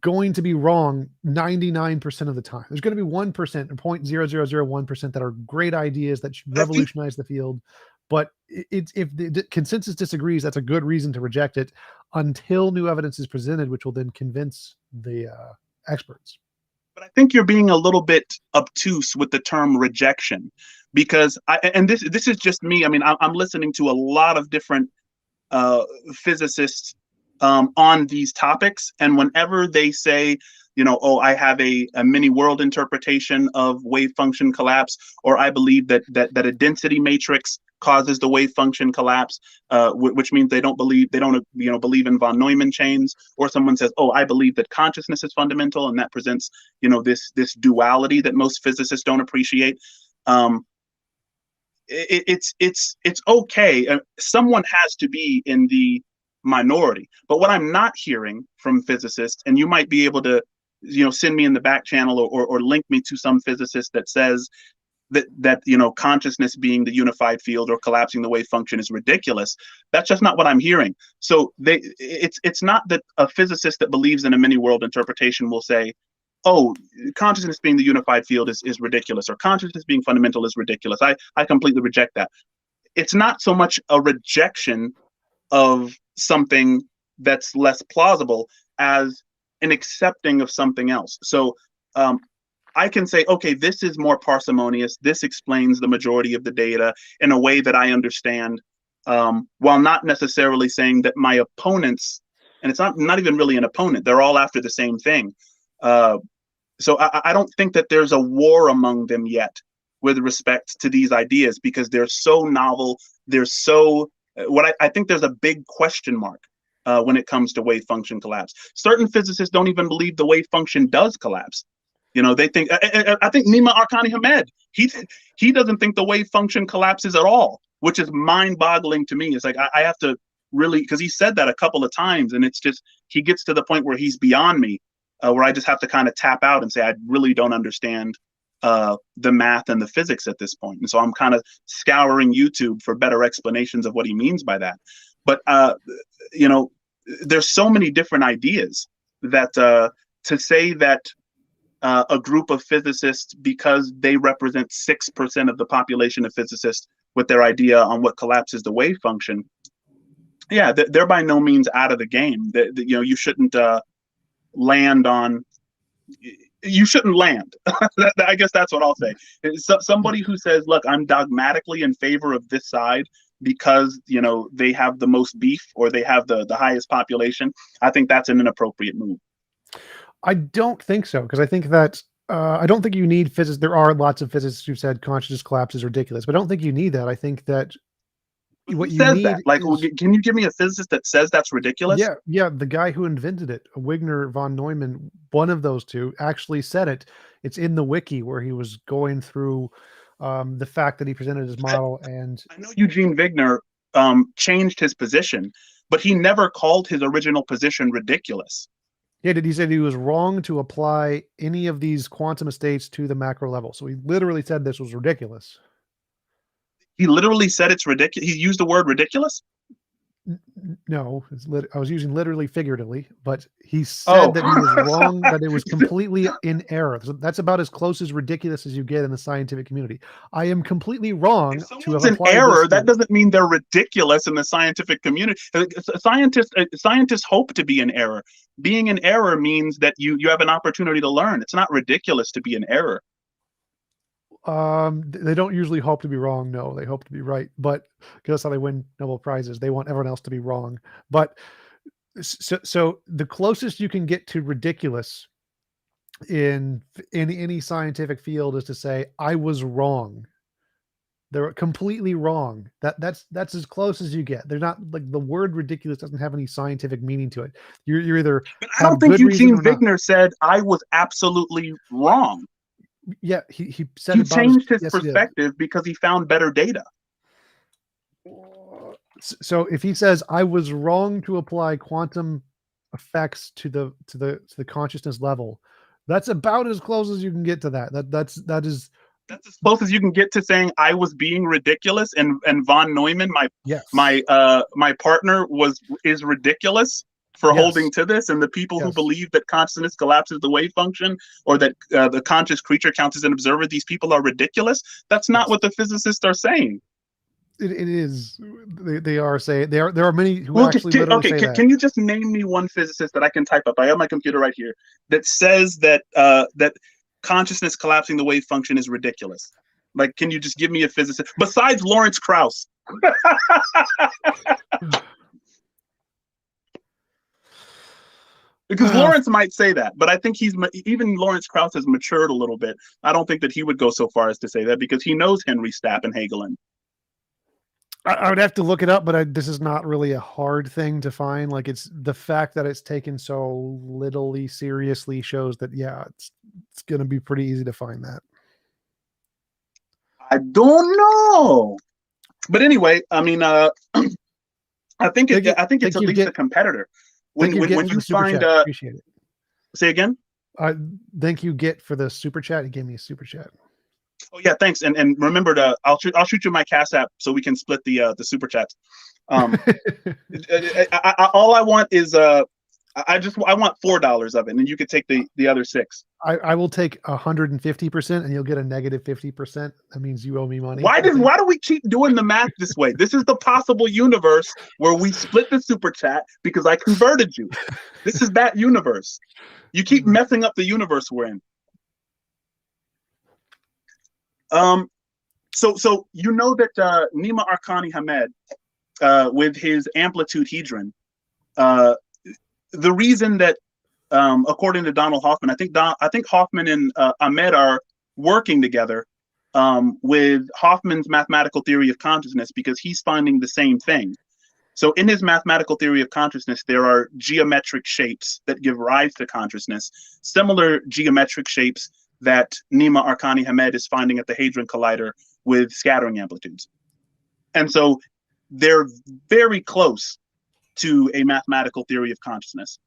Speaker 1: going to be wrong 99% of the time. There's going to be 1%, 0.0001% that are great ideas that should revolutionize the field. But if the consensus disagrees, that's a good reason to reject it until new evidence is presented, which will then convince the experts.
Speaker 2: But I think you're being a little bit obtuse with the term rejection, because this is just me. I mean, I'm listening to a lot of different physicists on these topics, and whenever they say, oh, I have a mini world interpretation of wave function collapse, or I believe that a density matrix causes the wave function collapse, which means they don't believe in von Neumann chains, or someone says, oh, I believe that consciousness is fundamental, and that presents this duality that most physicists don't appreciate. It's okay. Someone has to be in the minority. But what I'm not hearing from physicists, and you might be able to, send me in the back channel or link me to some physicist that says that consciousness being the unified field or collapsing the wave function is ridiculous. That's just not what I'm hearing. So it's not that a physicist that believes in a many world interpretation will say, oh, consciousness being the unified field is ridiculous, or consciousness being fundamental is ridiculous. I completely reject that. It's not so much a rejection of something that's less plausible as an accepting of something else. So I can say, okay, this is more parsimonious. This explains the majority of the data in a way that I understand, while not necessarily saying that my opponents, and it's not even really an opponent, they're all after the same thing. So I don't think that there's a war among them yet with respect to these ideas, because they're so novel. They're so, I think there's a big question mark when it comes to wave function collapse. Certain physicists don't even believe the wave function does collapse. They think, I think Nima Arkani Hamed, he doesn't think the wave function collapses at all, which is mind-boggling to me. It's like, I have to really, because he said that a couple of times, and it's just, he gets to the point where he's beyond me, where I just have to kind of tap out and say, I really don't understand the math and the physics at this point. And so I'm kind of scouring YouTube for better explanations of what he means by that. But, there's so many different ideas that to say that a group of physicists, because they represent 6% of the population of physicists with their idea on what collapses the wave function, yeah, they're by no means out of the game. You shouldn't land on, you shouldn't land. I guess that's what I'll say. So, somebody who says, look, I'm dogmatically in favor of this side because, they have the most beef or they have the highest population, I think that's an inappropriate move.
Speaker 1: I don't think so, because I think that I don't think you need physics. There are lots of physicists who said consciousness collapse is ridiculous, but I don't think you need that. I think that what you need
Speaker 2: that? Like,
Speaker 1: is,
Speaker 2: can you give me a physicist that says that's ridiculous?
Speaker 1: yeah, the guy who invented it, Wigner von Neumann, one of those two, actually said it. It's in the wiki where he was going through the fact that he presented his model. And
Speaker 2: I know Eugene Wigner changed his position, but he never called his original position ridiculous.
Speaker 1: yeah, he said he was wrong to apply any of these quantum states to the macro level. So he literally said this was ridiculous.
Speaker 2: He literally said it's ridiculous. He used the word ridiculous?
Speaker 1: No, I was using literally figuratively, but he said that he was wrong, that it was completely in error. So that's about as close as ridiculous as you get in the scientific community. I am completely wrong to have applied
Speaker 2: an error. That
Speaker 1: this
Speaker 2: doesn't mean they're ridiculous in the scientific community. Scientists hope to be in error. Being in error means that you have an opportunity to learn. It's not ridiculous to be in error.
Speaker 1: They don't usually hope to be wrong. No, they hope to be right, but because that's how they win Nobel Prizes. They want everyone else to be wrong. But so the closest you can get to ridiculous in any scientific field is to say, I was wrong. They're completely wrong. That's as close as you get. They're not, like, the word ridiculous doesn't have any scientific meaning to it. You're either,
Speaker 2: but I don't think Eugene Wigner said I was absolutely wrong.
Speaker 1: Yeah, he said
Speaker 2: he changed his perspective because he found better data.
Speaker 1: So if he says I was wrong to apply quantum effects to the consciousness level, that's about as close as you can get to that. That's as
Speaker 2: close as you can get to saying I was being ridiculous, and von Neumann, my partner, is ridiculous for holding to this, and the people who believe that consciousness collapses the wave function, or that the conscious creature counts as an observer, these people are ridiculous. That's not what the physicists are saying.
Speaker 1: It is. They are saying there are many who actually literally say that.
Speaker 2: Can you just name me one physicist that I can type up? I have my computer right here that says that that consciousness collapsing the wave function is ridiculous. Like, can you just give me a physicist besides Lawrence Krauss? Because Lawrence might say that, but I think even Lawrence Krauss has matured a little bit. I don't think that he would go so far as to say that, because he knows Henry Stapp and Hagelin.
Speaker 1: I would have to look it up, but this is not really a hard thing to find. Like, it's the fact that it's taken so littly seriously shows that, yeah, it's going to be pretty easy to find that.
Speaker 2: I don't know. But anyway, I mean, I think it's
Speaker 1: Thank
Speaker 2: at
Speaker 1: you,
Speaker 2: least a
Speaker 1: Git.
Speaker 2: competitor.
Speaker 1: Thank you,
Speaker 2: When
Speaker 1: Git, for
Speaker 2: you
Speaker 1: the super
Speaker 2: find
Speaker 1: chat. Appreciate it.
Speaker 2: say again.
Speaker 1: Thank you, Git, for the super chat. He gave me a super chat.
Speaker 2: Oh yeah, thanks. And remember to I'll shoot you my Cash App so we can split the super chats. Um, all I want is I want $4 of it, and you could take the other six.
Speaker 1: I will take 150%, and you'll get a negative 50%. That means you owe me money.
Speaker 2: Why do we keep doing the math this way? This is the possible universe where we split the super chat because I converted you. This is that universe. You keep messing up the universe we're in. So you know that Nima Arkani Hamed, with his amplitude hedron, the reason that according to Donald Hoffman, I think Hoffman and Ahmed are working together with Hoffman's mathematical theory of consciousness because he's finding the same thing. So in his mathematical theory of consciousness, there are geometric shapes that give rise to consciousness, similar geometric shapes that Nima Arkani Hamed is finding at the Hadron Collider with scattering amplitudes. And so they're very close to a mathematical theory of consciousness.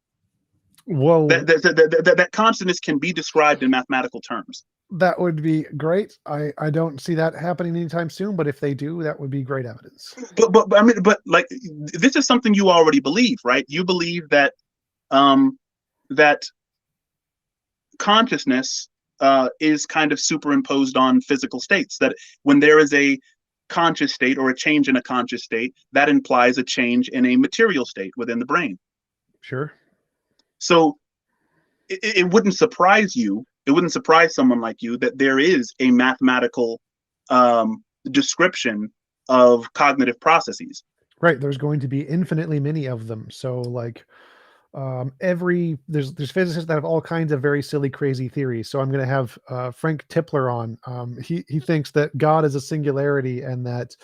Speaker 1: Whoa.
Speaker 2: That consciousness can be described in mathematical terms.
Speaker 1: That would be great. I don't see that happening anytime soon, but if they do, that would be great evidence.
Speaker 2: But I mean, but like this is something you already believe, right? You believe that that consciousness is kind of superimposed on physical states. That when there is a conscious state or a change in a conscious state, that implies a change in a material state within the brain.
Speaker 1: Sure.
Speaker 2: So it wouldn't surprise you. It wouldn't surprise someone like you that there is a mathematical description of cognitive processes.
Speaker 1: Right. There's going to be infinitely many of them. So like there's physicists that have all kinds of very silly, crazy theories. So I'm going to have Frank Tipler on. He thinks that God is a singularity and that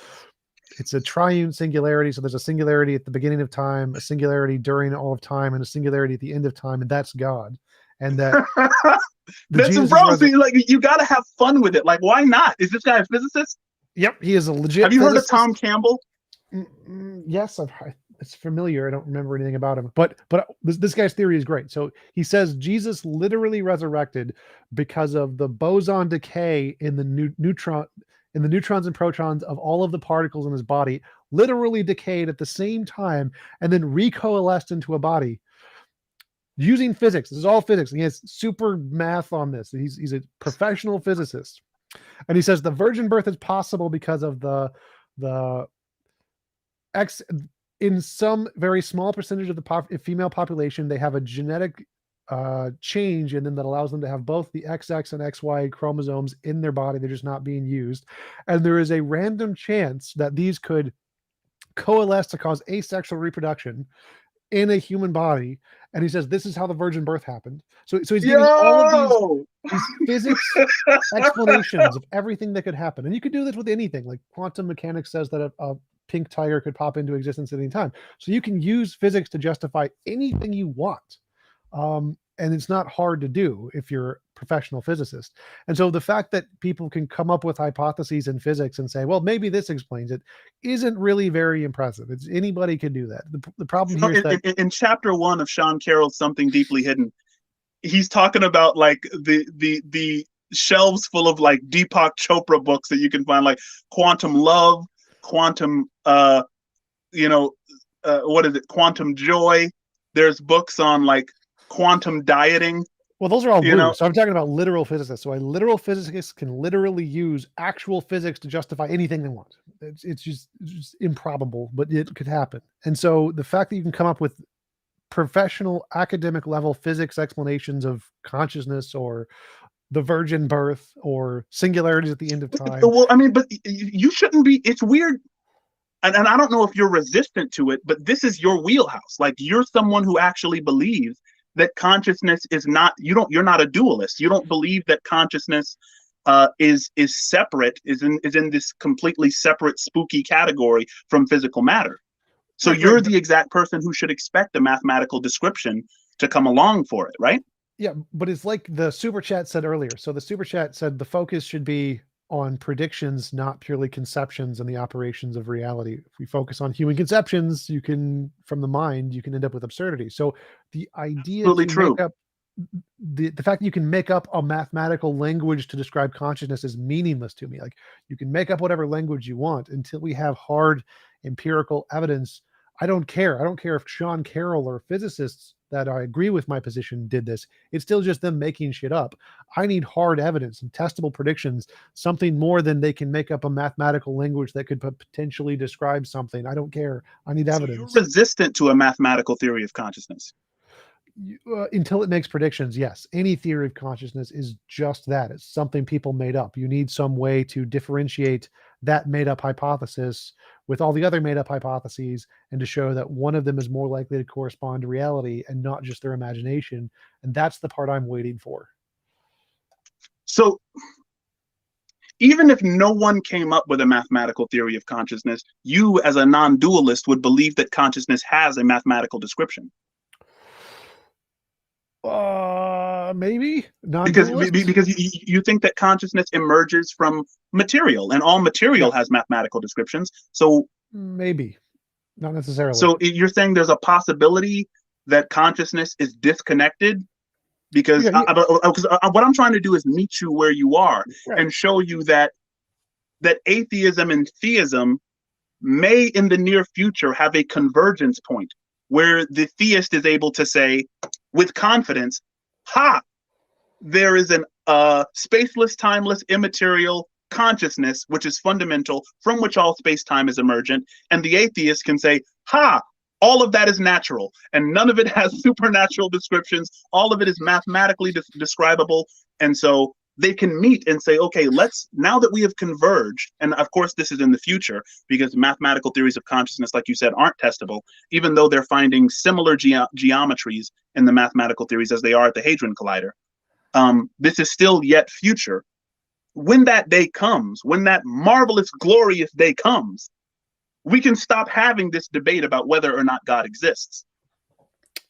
Speaker 1: it's a triune singularity. So there's a singularity at the beginning of time, a singularity during all of time, and a singularity at the end of time, and that's God. And that
Speaker 2: see, like you got to have fun with it. Like, why not? Is this guy a physicist?
Speaker 1: Yep, he is a legit.
Speaker 2: Have you heard of Tom Campbell?
Speaker 1: Yes, it's familiar. I don't remember anything about him, but this guy's theory is great. So he says Jesus literally resurrected because of the boson decay in the neutrons and protons of all of the particles in his body, literally decayed at the same time and then recoalesced into a body using physics. This is all physics. And he has super math on this. He's a professional physicist. And he says the virgin birth is possible because of the X. In some very small percentage of the female population, they have a genetic change in them that allows them to have both the XX and XY chromosomes in their body. They're just not being used. And there is a random chance that these could coalesce to cause asexual reproduction in a human body. And he says this is how the virgin birth happened. So he's giving all of these physics explanations of everything that could happen. And you could do this with anything. Like quantum mechanics says that a pink tiger could pop into existence at any time. So you can use physics to justify anything you want. And it's not hard to do if you're a professional physicist. And so the fact that people can come up with hypotheses in physics and say, well, maybe this explains it, isn't really very impressive. Anybody can do that. The problem here is that
Speaker 2: in chapter 1 of Sean Carroll's Something Deeply Hidden, he's talking about like the shelves full of like Deepak Chopra books that you can find, like Quantum Love, Quantum what is it, Quantum Joy. There's books on like quantum dieting.
Speaker 1: Well, those are all woo. So I'm talking about literal physicists. So a literal physicist can literally use actual physics to justify anything they want. It's just improbable, but it could happen. And so the fact that you can come up with professional academic level physics explanations of consciousness or the virgin birth or singularities at the end of time.
Speaker 2: Well, I mean, but you shouldn't be. It's weird. And I don't know if you're resistant to it, but this is your wheelhouse. Like you're someone who actually believes that consciousness is not, you're not a dualist. You don't believe that consciousness is separate, is in this completely separate spooky category from physical matter. So you're the exact person who should expect a mathematical description to come along for it, right?
Speaker 1: Yeah, but it's like the super chat said earlier. So the super chat said the focus should be on predictions, not purely conceptions and the operations of reality. If we focus on human conceptions, you can, from the mind, you can end up with absurdity. So the idea
Speaker 2: Absolutely
Speaker 1: to make
Speaker 2: true.
Speaker 1: up the fact that you can make up a mathematical language to describe consciousness is meaningless to me. Like, you can make up whatever language you want until we have hard empirical evidence. I don't care. I don't care if Sean Carroll or physicists that I agree with my position did this. It's still just them making shit up. I need hard evidence and testable predictions, something more than they can make up a mathematical language that could potentially describe something. I don't care. I need
Speaker 2: So you're
Speaker 1: evidence.
Speaker 2: resistant to a mathematical theory of consciousness.
Speaker 1: Until it makes predictions, yes. Any theory of consciousness is just that. It's something people made up. You need some way to differentiate that made up hypothesis with all the other made up hypotheses and to show that one of them is more likely to correspond to reality and not just their imagination. And that's the part I'm waiting for.
Speaker 2: So even if no one came up with a mathematical theory of consciousness, you as a non-dualist would believe that consciousness has a mathematical description.
Speaker 1: Maybe
Speaker 2: because
Speaker 1: non-dualist.
Speaker 2: because you think that consciousness emerges from material, and all
Speaker 1: Yeah,
Speaker 2: material has mathematical descriptions. So
Speaker 1: maybe not necessarily.
Speaker 2: so you're saying there's a possibility that consciousness is disconnected because
Speaker 1: Yeah, yeah,
Speaker 2: what I'm trying to do is meet you where you are
Speaker 1: right.
Speaker 2: and show you that atheism and theism may in the near future have a convergence point where the theist is able to say with confidence, ha, there is an spaceless, timeless, immaterial consciousness, which is fundamental, from which all space time is emergent. And the atheist can say, ha, all of that is natural, and none of it has supernatural descriptions. All of it is mathematically describable. And so they can meet and say, okay, let's, now that we have converged, and of course, this is in the future because mathematical theories of consciousness, like you said, aren't testable, even though they're finding similar geometries in the mathematical theories as they are at the Hadron Collider. This is still yet future. When that day comes, when that marvelous, glorious day comes, we can stop having this debate about whether or not God exists.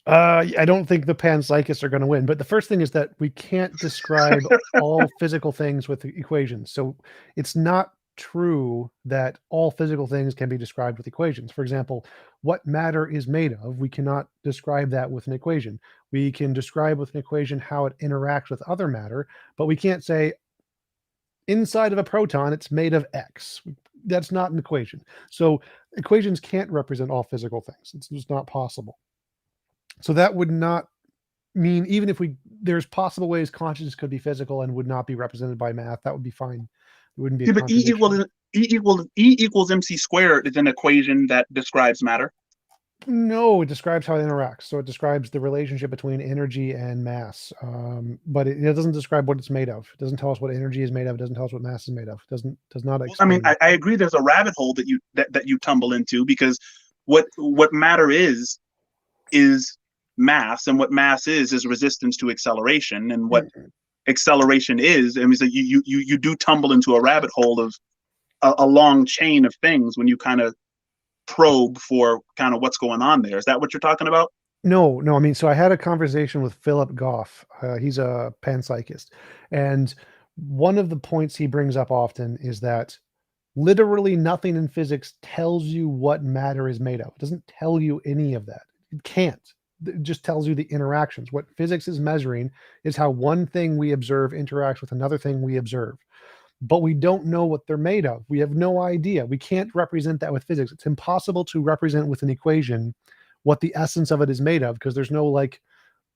Speaker 1: I don't think the panpsychists are going to win, but the first thing is that we can't describe all physical things with equations. So it's not true that all physical things can be described with equations. For example, what matter is made of, we cannot describe that with an equation. We can describe with an equation how it interacts with other matter, but we can't say inside of a proton, it's made of X. That's not an equation. So equations can't represent all physical things. It's just not possible. So that would not mean, even if there's possible ways consciousness could be physical and would not be represented by math, that would be fine. It wouldn't be a
Speaker 2: Yeah, but
Speaker 1: contradiction.
Speaker 2: E equals MC squared is an equation that describes matter.
Speaker 1: No, it describes how it interacts. So it describes the relationship between energy and mass, but it doesn't describe what it's made of. It doesn't tell us what energy is made of. It doesn't tell us what mass is made of. Does not
Speaker 2: Well, I mean,
Speaker 1: explain that.
Speaker 2: I agree. There's a rabbit hole that you tumble into because what matter is mass, and what mass is resistance to acceleration, and what
Speaker 1: Mm.
Speaker 2: acceleration is. I mean, so you do tumble into a rabbit hole of a long chain of things when you kind of probe for kind of what's going on there. Is that what you're talking about?
Speaker 1: No, no. I mean, so I had a conversation with Philip Goff. He's a panpsychist, and one of the points he brings up often is that literally nothing in physics tells you what matter is made of. It doesn't tell you any of that. It can't. It just tells you the interactions. What physics is measuring is how one thing we observe interacts with another thing we observe. But we don't know what they're made of. We have no idea. We can't represent that with physics. It's impossible to represent with an equation what the essence of it is made of because there's no like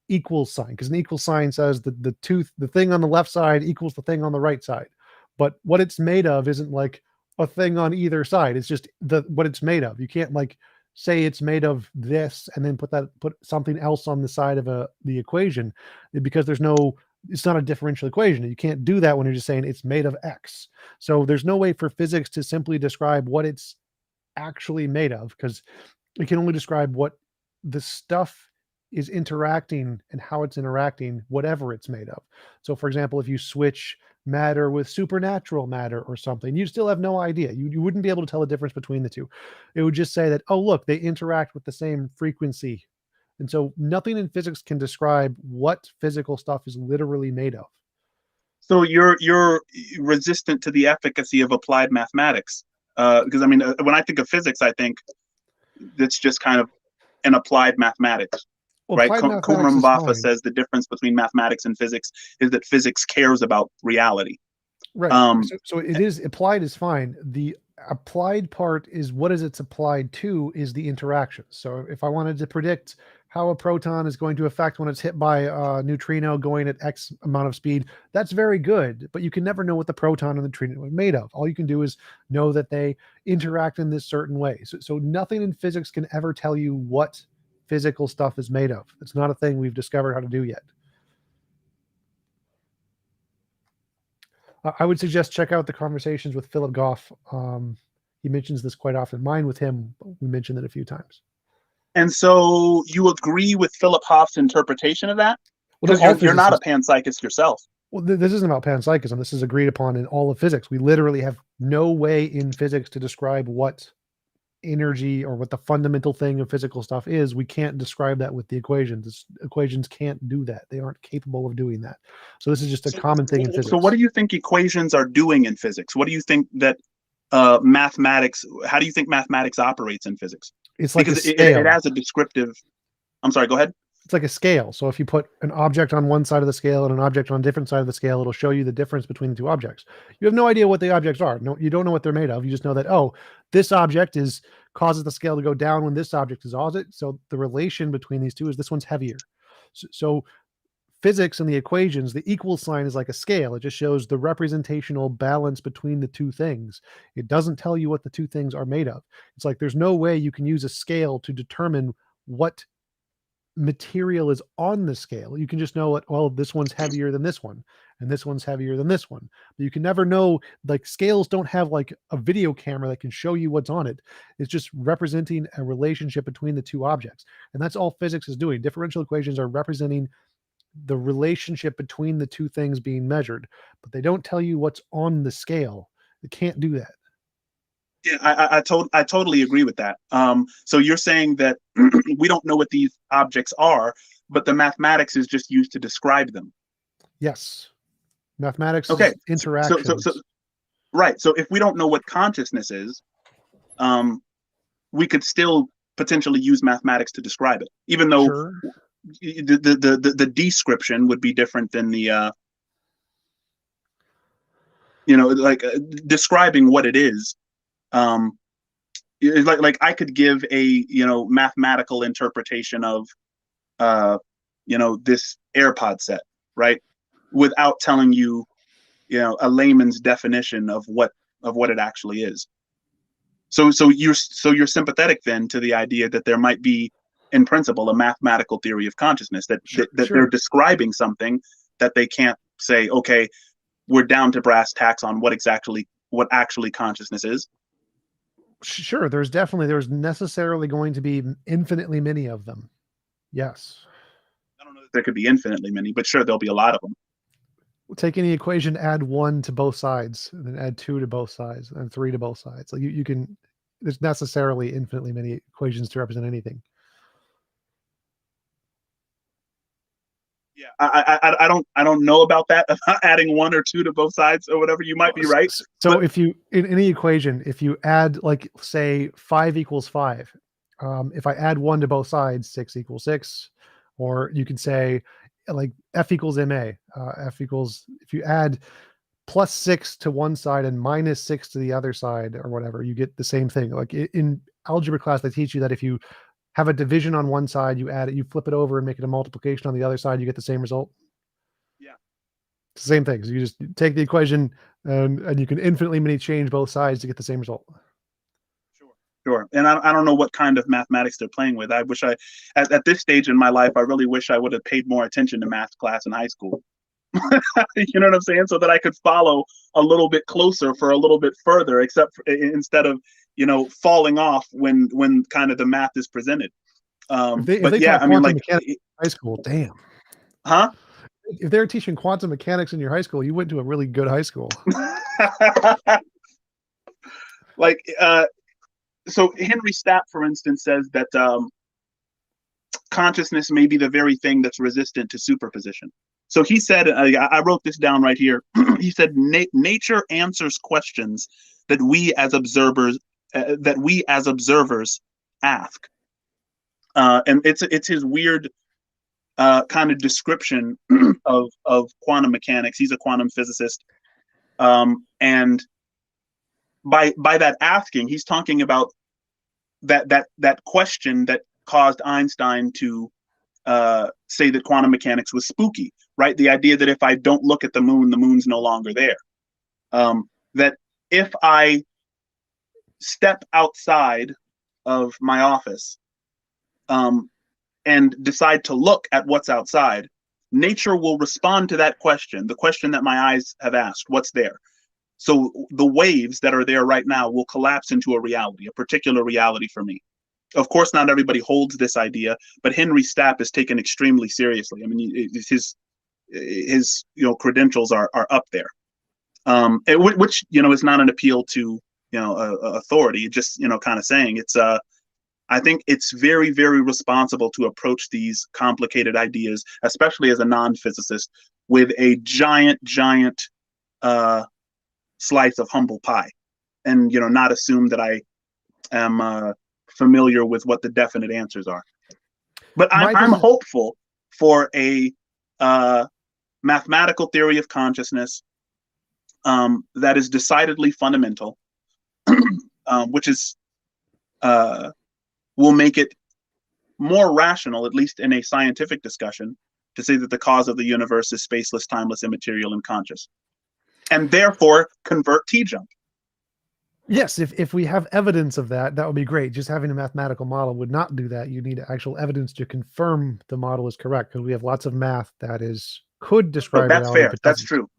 Speaker 1: equal sign, because an equal sign says that the thing on the left side equals the thing on the right side. But what it's made of isn't like a thing on either side. It's just what it's made of. You can't like say it's made of this and then put something else on the side of the equation because it's not a differential equation. You can't do that when you're just saying it's made of X. So there's no way for physics to simply describe what it's actually made of because it can only describe what the stuff is interacting and how it's interacting, whatever it's made of. So, for example, if you switch matter with supernatural matter or something, you still have no idea. You wouldn't be able to tell the difference between the two. It would just say that, oh, look, they interact with the same frequency. And so nothing in physics can describe what physical stuff is literally made of.
Speaker 2: So you're resistant to the efficacy of applied mathematics, because I mean, when I think of physics, I think it's just kind of an applied mathematics,
Speaker 1: Well,
Speaker 2: right?
Speaker 1: applied mathematics is
Speaker 2: Kumrambaffa
Speaker 1: fine.
Speaker 2: says the difference between mathematics and physics is that physics cares about reality.
Speaker 1: Right.
Speaker 2: Um,
Speaker 1: So it is applied is fine. The applied part is what is it's applied to is the interaction. So if I wanted to predict how a proton is going to affect when it's hit by a neutrino going at X amount of speed, that's very good, but you can never know what the proton and the neutrino are made of. All you can do is know that they interact in this certain way. So nothing in physics can ever tell you what physical stuff is made of. It's not a thing we've discovered how to do yet. I would suggest check out the conversations with Philip Goff. He mentions this quite often. Mine with him, we mentioned it a few times.
Speaker 2: and so you agree with Philip Hoff's interpretation of that?
Speaker 1: Well, no,
Speaker 2: Because
Speaker 1: all
Speaker 2: you're not a
Speaker 1: physicists.
Speaker 2: panpsychist yourself.
Speaker 1: Well, this isn't about panpsychism. This is agreed upon in all of physics. We literally have no way in physics to describe what energy or what the fundamental thing of physical stuff is. We can't describe that with the equations. Equations can't do that. They aren't capable of doing that. So this is just a
Speaker 2: So,
Speaker 1: common thing in
Speaker 2: so what
Speaker 1: physics.
Speaker 2: do you think equations are doing in physics? What do you think that mathematics? How do you think mathematics operates in physics?
Speaker 1: It's like a
Speaker 2: Because it
Speaker 1: scale.
Speaker 2: has a descriptive. I'm sorry. Go ahead.
Speaker 1: It's like a scale. So if you put an object on one side of the scale and an object on a different side of the scale, it'll show you the difference between the two objects. You have no idea what the objects are. No, you don't know what they're made of. You just know that, oh, this object is causes the scale to go down when this object is opposite. So the relation between these two is this one's heavier. So physics and the equations, the equal sign is like a scale. It just shows the representational balance between the two things. It doesn't tell you what the two things are made of. It's like there's no way you can use a scale to determine what material is on the scale. You can just know what, well, this one's heavier than this one, and this one's heavier than this one. But you can never know, like scales don't have like a video camera that can show you what's on it. It's just representing a relationship between the two objects. And that's all physics is doing. Differential equations are representing the relationship between the two things being measured, but they don't tell you what's on the scale. They can't do that.
Speaker 2: Yeah, I totally agree with that. So you're saying that we don't know what these objects are, but the mathematics is just used to describe them.
Speaker 1: Yes. Mathematics
Speaker 2: Okay.
Speaker 1: is
Speaker 2: So
Speaker 1: interactions.
Speaker 2: right. So if we don't know what consciousness is, um, we could still potentially use mathematics to describe it, even though
Speaker 1: Sure.
Speaker 2: the description would be different than the like describing what it is. Um, like I could give a mathematical interpretation of this AirPod set, right, without telling you a layman's definition of what it actually is. So you're sympathetic then to the idea that there might be, in principle, a mathematical theory of consciousness that
Speaker 1: Sure.
Speaker 2: that they're
Speaker 1: Sure.
Speaker 2: describing something that they can't say, okay, we're down to brass tacks on what actually consciousness is.
Speaker 1: Sure, there's necessarily going to be infinitely many of them. Yes.
Speaker 2: I don't know if there could be infinitely many, but sure, there'll be a lot of them.
Speaker 1: Take any equation, add 1 to both sides, and then add 2 to both sides, and 3 to both sides. Like you can there's necessarily infinitely many equations to represent anything.
Speaker 2: Yeah, I don't know about that, about adding 1 or 2 to both sides or whatever. You might be right,
Speaker 1: So
Speaker 2: but
Speaker 1: if you in any equation, if you add like say 5 equals 5, if I add 1 to both sides, 6 equals 6, or you could say like F equals ma. F equals if you add +6 to one side and -6 to the other side or whatever, you get the same thing. Like in algebra class, they teach you that if you have a division on one side, you add it, you flip it over and make it a multiplication on the other side, you get the same result.
Speaker 2: yeah,
Speaker 1: It's the same thing. So you just take the equation and you can infinitely many change both sides to get the same result.
Speaker 2: sure. And I don't know what kind of mathematics they're playing with. I wish at this stage in my life, I really wish I would have paid more attention to math class in high school. You know what I'm saying? So that I could follow a little bit closer for a little bit further, instead of falling off when kind of the math is presented.
Speaker 1: If
Speaker 2: But
Speaker 1: they
Speaker 2: yeah,
Speaker 1: taught
Speaker 2: I mean,
Speaker 1: quantum
Speaker 2: like,
Speaker 1: mechanics in high school, damn.
Speaker 2: huh?
Speaker 1: If they're teaching quantum mechanics in your high school, you went to a really good high school.
Speaker 2: Like, so Henry Stapp, for instance, says that consciousness may be the very thing that's resistant to superposition. So he said, I wrote this down right here. He said, nature answers questions that we as observers ask. And it's his weird kind of description of quantum mechanics. He's a quantum physicist, and by that asking, he's talking about that question that caused Einstein to say that quantum mechanics was spooky, right? The idea that if I don't look at the moon's no longer there. That if I step outside of my office and decide to look at what's outside, nature will respond to that question, the question that my eyes have asked, what's there? So the waves that are there right now will collapse into a reality, a particular reality for me. Of course, not everybody holds this idea, but Henry Stapp is taken extremely seriously. I mean, his credentials are up there, which is not an appeal to authority. Just kind of saying it's. I think it's very, very responsible to approach these complicated ideas, especially as a non-physicist, with a giant slice of humble pie, and not assume that I am familiar with what the definite answers are. But I'm hopeful for a mathematical theory of consciousness that is decidedly fundamental, which is will make it more rational, at least in a scientific discussion, to say that the cause of the universe is spaceless, timeless, immaterial, and conscious, and therefore convert TJump.
Speaker 1: Yes, if we have evidence of that, that would be great. Just having a mathematical model would not do that. You need actual evidence to confirm the model is correct, because we have lots of math that could describe
Speaker 2: that's
Speaker 1: reality.
Speaker 2: Fair. That's true.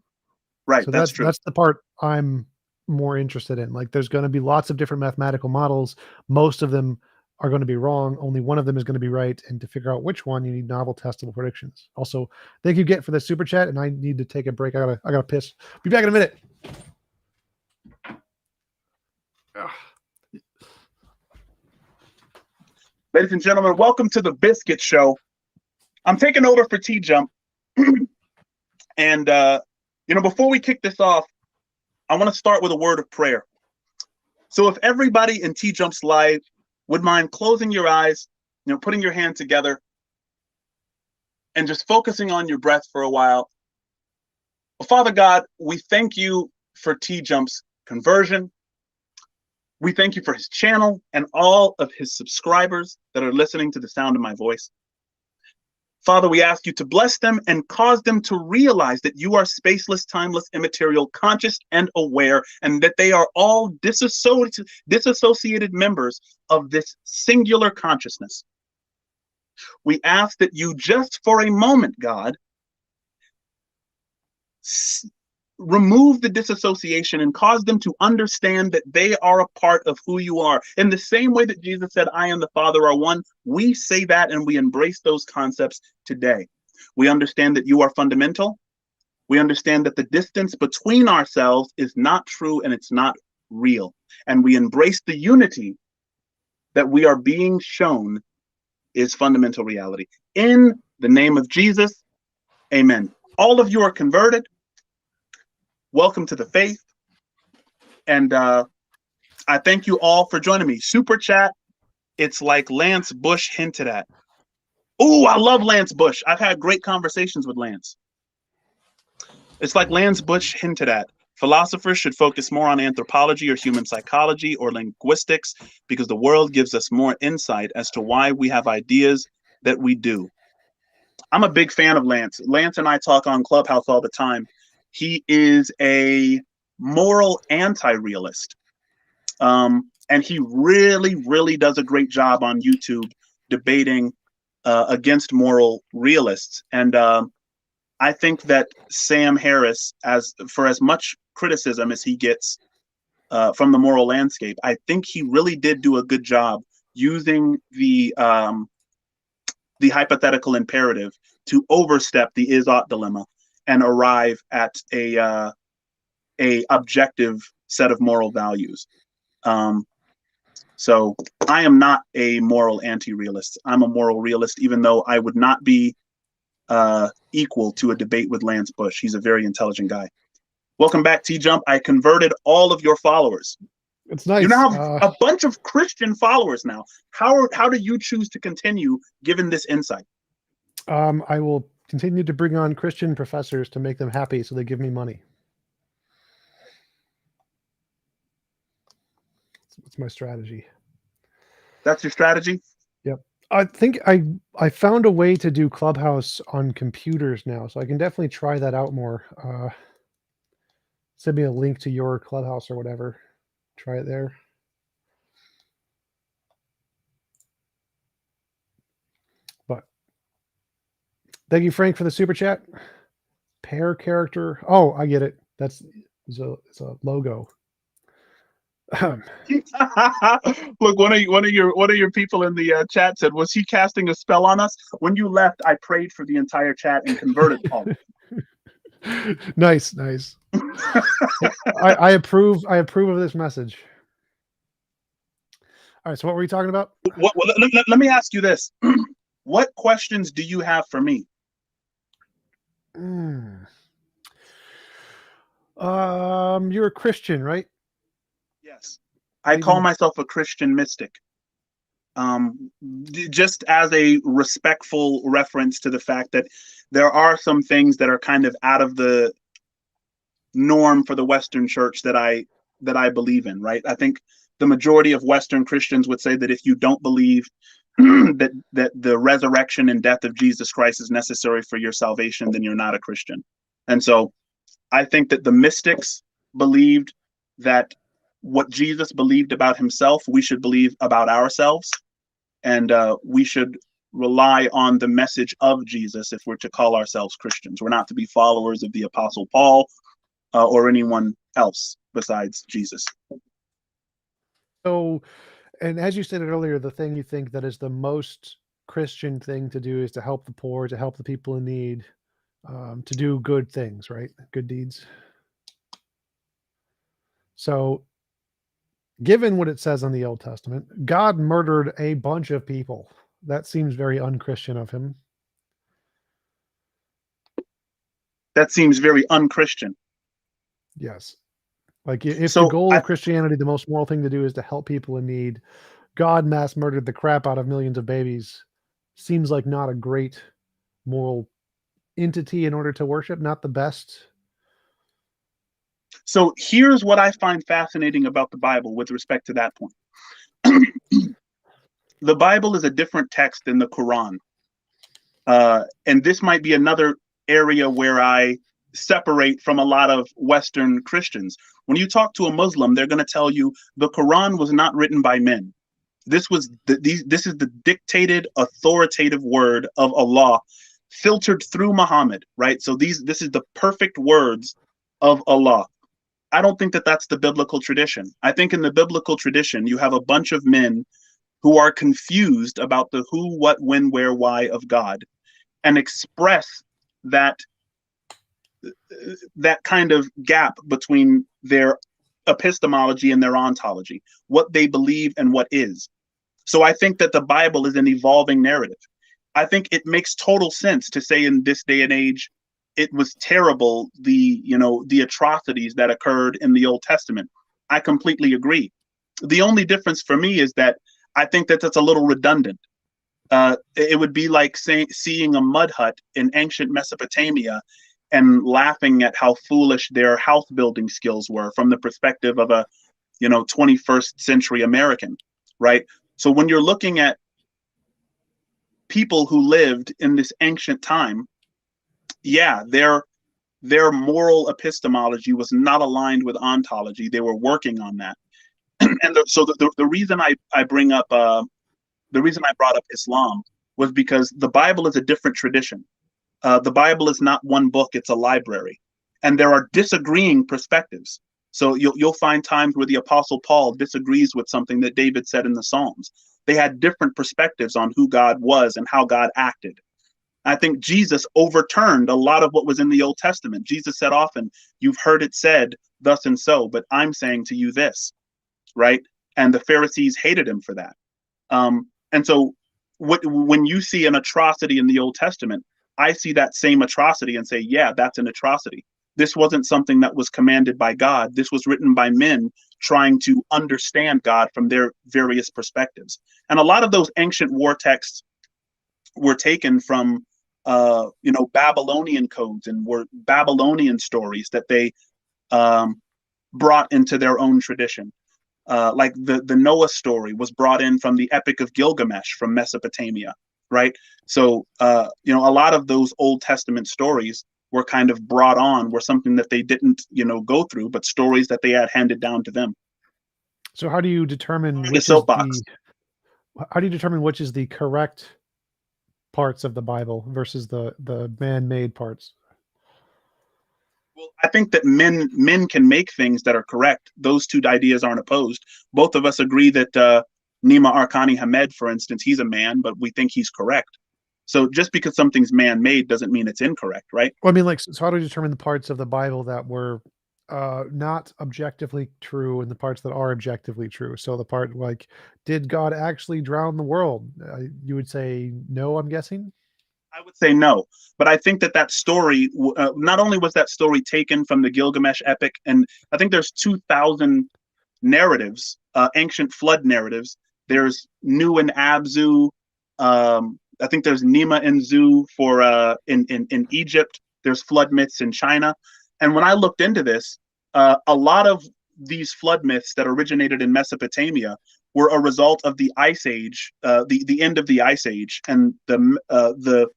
Speaker 2: Right.
Speaker 1: So
Speaker 2: that's true.
Speaker 1: That's the part I'm more interested in. Like, there's going to be lots of different mathematical models. Most of them are going to be wrong. Only one of them is going to be right. And to figure out which one, you need novel testable predictions. Also, thank you, Get, for the super chat. And I need to take a break. I gotta piss. Be back in a minute.
Speaker 2: Ladies and gentlemen, welcome to the Biscuit Show. I'm taking over for TJump. And, before we kick this off, I want to start with a word of prayer. So if everybody in TJump's live would mind closing your eyes, putting your hand together and just focusing on your breath for a while. Well, Father God, we thank you for TJump's conversion. We thank you for his channel and all of his subscribers that are listening to the sound of my voice. Father, we ask you to bless them and cause them to realize that you are spaceless, timeless, immaterial, conscious, and aware, and that they are all disassociated members of this singular consciousness. We ask that you just for a moment, God, remove the disassociation and cause them to understand that they are a part of who you are. In the same way that Jesus said, I and the Father are one, we say that and we embrace those concepts today. We understand that you are fundamental. We understand that the distance between ourselves is not true and it's not real. And we embrace the unity that we are being shown is fundamental reality. In the name of Jesus, amen. All of you are converted. Welcome to the faith. And I thank you all for joining me. Super chat, it's like Lance Bush hinted at. Oh, I love Lance Bush. I've had great conversations with Lance. It's like Lance Bush hinted at. Philosophers should focus more on anthropology or human psychology or linguistics because the world gives us more insight as to why we have ideas that we do. I'm a big fan of Lance. Lance and I talk on Clubhouse all the time. He is a moral anti-realist. And he really, really does a great job on YouTube debating against moral realists. And I think that Sam Harris, for as much criticism as he gets from the moral landscape, I think he really did do a good job using the hypothetical imperative to overstep the is-ought dilemma and arrive at a objective set of moral values. So I am not a moral anti-realist. I'm a moral realist, even though I would not be equal to a debate with Lance Bush. He's a very intelligent guy. Welcome back, TJump. I converted all of your followers.
Speaker 1: It's nice.
Speaker 2: You now have a bunch of Christian followers now. How do you choose to continue given this insight?
Speaker 1: I will continue to bring on Christian professors to make them happy so they give me money. That's my strategy.
Speaker 2: That's your strategy?
Speaker 1: Yep. I think I found a way to do Clubhouse on computers now, so I can definitely try that out more. Send me a link to your Clubhouse or whatever. Try it there. But thank you, Frank, for the super chat. Pair character. Oh, I get it. It's a logo.
Speaker 2: Look, one of your people in the chat said, "Was he casting a spell on us?" When you left, I prayed for the entire chat and converted all.
Speaker 1: Nice. I approve of this message. All right, so what were we talking about?
Speaker 2: Let me ask you this. What questions do you have for me?
Speaker 1: You're a Christian, right?
Speaker 2: Yes. I call myself a Christian mystic. Just as a respectful reference to the fact that there are some things that are kind of out of the norm for the Western church that I believe in, right? I think the majority of Western Christians would say that if you don't believe that the resurrection and death of Jesus Christ is necessary for your salvation, then you're not a Christian. And so I think that the mystics believed that what Jesus believed about himself, we should believe about ourselves. And we should rely on the message of Jesus if we're to call ourselves Christians. We're not to be followers of the Apostle Paul or anyone else besides Jesus.
Speaker 1: So, and as you stated earlier, the thing you think that is the most Christian thing to do is to help the poor, to help the people in need, to do good things, right? Good deeds. So, given what it says in the Old Testament, God murdered a bunch of people. That seems very unchristian of him.
Speaker 2: That seems very unchristian.
Speaker 1: Yes. Like if the goal of Christianity, the most moral thing to do is to help people in need, God mass murdered the crap out of millions of babies. Seems like not a great moral entity in order to worship, not the best.
Speaker 2: So here's what I find fascinating about the Bible with respect to that point. The Bible is a different text than the Quran. And this might be another area where I separate from a lot of Western Christians. When you talk to a Muslim, they're going to tell you the Quran was not written by men. This is the dictated, authoritative word of Allah, filtered through Muhammad, right? So this is the perfect words of Allah. I don't think that that's the biblical tradition. I think in the biblical tradition, you have a bunch of men who are confused about the who, what, when, where, why of God, and express that kind of gap between their epistemology and their ontology, what they believe and what is. So I think that the Bible is an evolving narrative. I think it makes total sense to say in this day and age, it was terrible, the atrocities that occurred in the Old Testament. I completely agree. The only difference for me is that I think that that's a little redundant. It would be like seeing a mud hut in ancient Mesopotamia and laughing at how foolish their house building skills were from the perspective of a 21st century American, right? So when you're looking at people who lived in this ancient time, yeah, their moral epistemology was not aligned with ontology. They were working on that. And so the reason I bring up the reason I brought up Islam was because the Bible is a different tradition. The Bible is not one book, it's a library. And there are disagreeing perspectives. So you'll find times where the Apostle Paul disagrees with something that David said in the Psalms. They had different perspectives on who God was and how God acted. I think Jesus overturned a lot of what was in the Old Testament. Jesus said often, "You've heard it said thus and so, but I'm saying to you this," right? And the Pharisees hated him for that. And so when you see an atrocity in the Old Testament, I see that same atrocity and say, yeah, that's an atrocity. This wasn't something that was commanded by God. This was written by men trying to understand God from their various perspectives. And a lot of those ancient war texts were taken from Babylonian codes and were Babylonian stories that they um, brought into their own tradition. Like the Noah story was brought in from the Epic of Gilgamesh from Mesopotamia, right? So a lot of those Old Testament stories were kind of brought on, were something that they didn't go through, but stories that they had handed down to them.
Speaker 1: So how do you determine
Speaker 2: The soapbox.
Speaker 1: which is the correct parts of the Bible versus the man-made parts?
Speaker 2: Well, I think that men can make things that are correct. Those two ideas aren't opposed. Both of us agree that Nima Arkani Hamed, for instance, he's a man, but we think he's correct. So just because something's man-made doesn't mean it's incorrect, right?
Speaker 1: Well, I mean, like, so how do we determine the parts of the Bible that were not objectively true and the parts that are objectively true? So the part like, did God actually drown the world? You would say no, I'm guessing.
Speaker 2: I would say no, but I think that story, not only was that story taken from the Gilgamesh epic, and I think there's 2,000 narratives, ancient flood narratives. There's Nu and Abzu. I think there's Nima and Zu for in Egypt. There's flood myths in China, and when I looked into this, a lot of these flood myths that originated in Mesopotamia were a result of the Ice Age, the end of the Ice Age, and the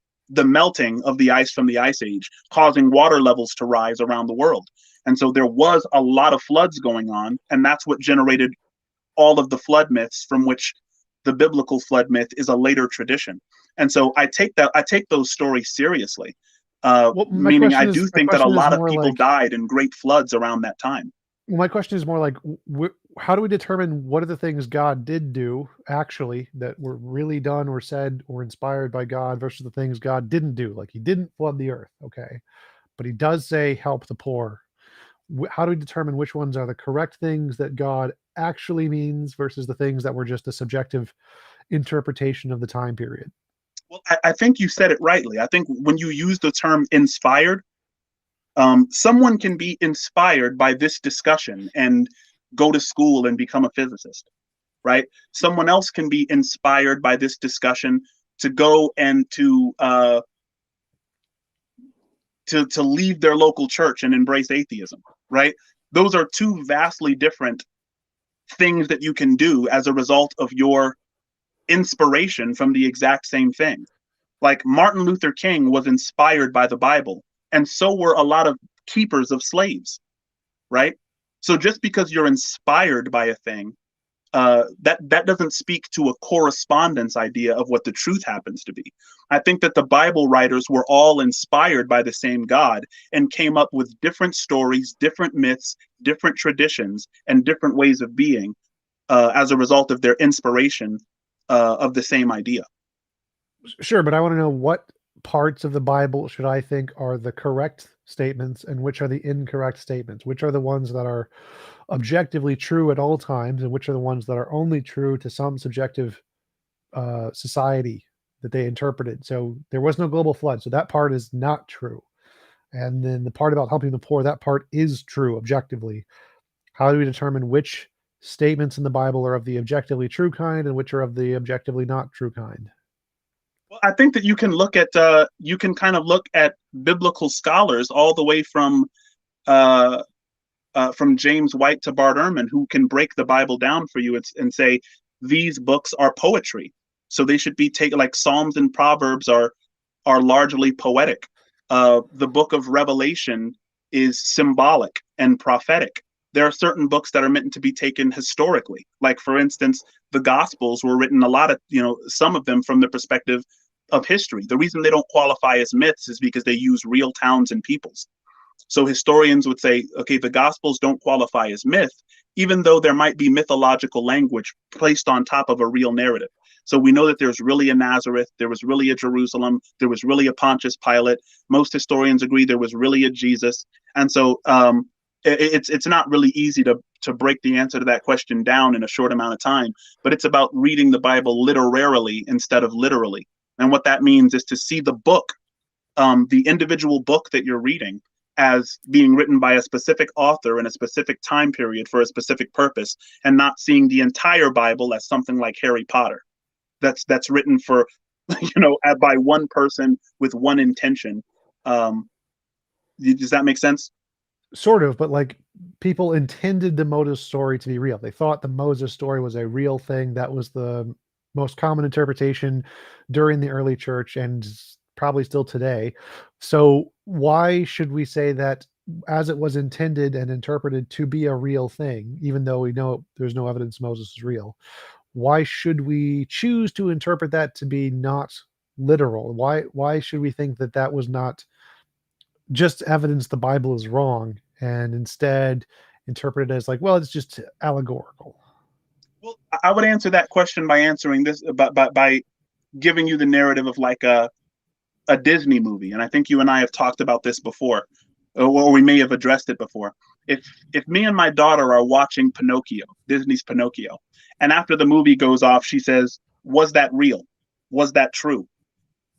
Speaker 2: melting of the ice from the Ice Age, causing water levels to rise around the world. And so there was a lot of floods going on, and that's what generated all of the flood myths, from which the biblical flood myth is a later tradition. And so I take those stories seriously.
Speaker 1: Well,
Speaker 2: Meaning I do
Speaker 1: my
Speaker 2: think that a
Speaker 1: question is
Speaker 2: lot of
Speaker 1: more
Speaker 2: people
Speaker 1: like,
Speaker 2: died in great floods around that time.
Speaker 1: well, my question is more like, how do we determine what are the things God did do actually that were really done or said or inspired by God versus the things God didn't do? Like he didn't flood the earth, okay, but he does say help the poor. How do we determine which ones are the correct things that God actually means versus the things that were just a subjective interpretation of the time period?
Speaker 2: Well, I think you said it rightly. I think when you use the term inspired, someone can be inspired by this discussion and go to school and become a physicist, right? Someone else can be inspired by this discussion to go and to leave their local church and embrace atheism, right? Those are two vastly different things that you can do as a result of your inspiration from the exact same thing. Like Martin Luther King was inspired by the Bible, and so were a lot of keepers of slaves, right? So just because you're inspired by a thing, that doesn't speak to a correspondence idea of what the truth happens to be. I think that the Bible writers were all inspired by the same God and came up with different stories, different myths, different traditions, and different ways of being as a result of their inspiration of the same idea.
Speaker 1: Sure, but I want to know what parts of the Bible should I think are the correct statements and which are the incorrect statements? Which are the ones that are objectively true at all times and which are the ones that are only true to some subjective society that they interpreted? So there was no global flood, so that part is not true. And then the part about helping the poor, that part is true objectively. How do we determine which statements in the Bible are of the objectively true kind and which are of the objectively not true kind?
Speaker 2: Well, I think that you can kind of look at biblical scholars all the way uh, from James White to Bart Ehrman, who can break the Bible down for you and say these books are poetry, so they should be taken. Like Psalms and Proverbs are largely poetic. The book of Revelation is symbolic and prophetic. There are certain books that are meant to be taken historically. Like, for instance, the Gospels were written some of them from the perspective of history. The reason they don't qualify as myths is because they use real towns and peoples. So historians would say, okay, the Gospels don't qualify as myth, even though there might be mythological language placed on top of a real narrative. So we know that there's really a Nazareth, there was really a Jerusalem, there was really a Pontius Pilate. Most historians agree there was really a Jesus. And so it's not really easy to break the answer to that question down in a short amount of time, but it's about reading the Bible literarily instead of literally. And what that means is to see the book the individual book that you're reading as being written by a specific author in a specific time period for a specific purpose, and not seeing the entire Bible as something like Harry Potter that's written for by one person with one intention. um does that make sense?
Speaker 1: Sort of, but like people intended the Moses story to be real. They thought the Moses story was a real thing. That was the most common interpretation during the early church and probably still today. So why should we say that as it was intended and interpreted to be a real thing, even though we know there's no evidence Moses is real? Why should we choose to interpret that to be not literal? Why should we think that that was not just evidence the Bible is wrong and instead interpret it as like, well, it's just allegorical?
Speaker 2: Well, I would answer that question by answering this by giving you the narrative of like a Disney movie, and I think you and I have talked about this before, or we may have addressed it before. If me and my daughter are watching Pinocchio, Disney's Pinocchio, and after the movie goes off, she says, "Was that real? Was that true?"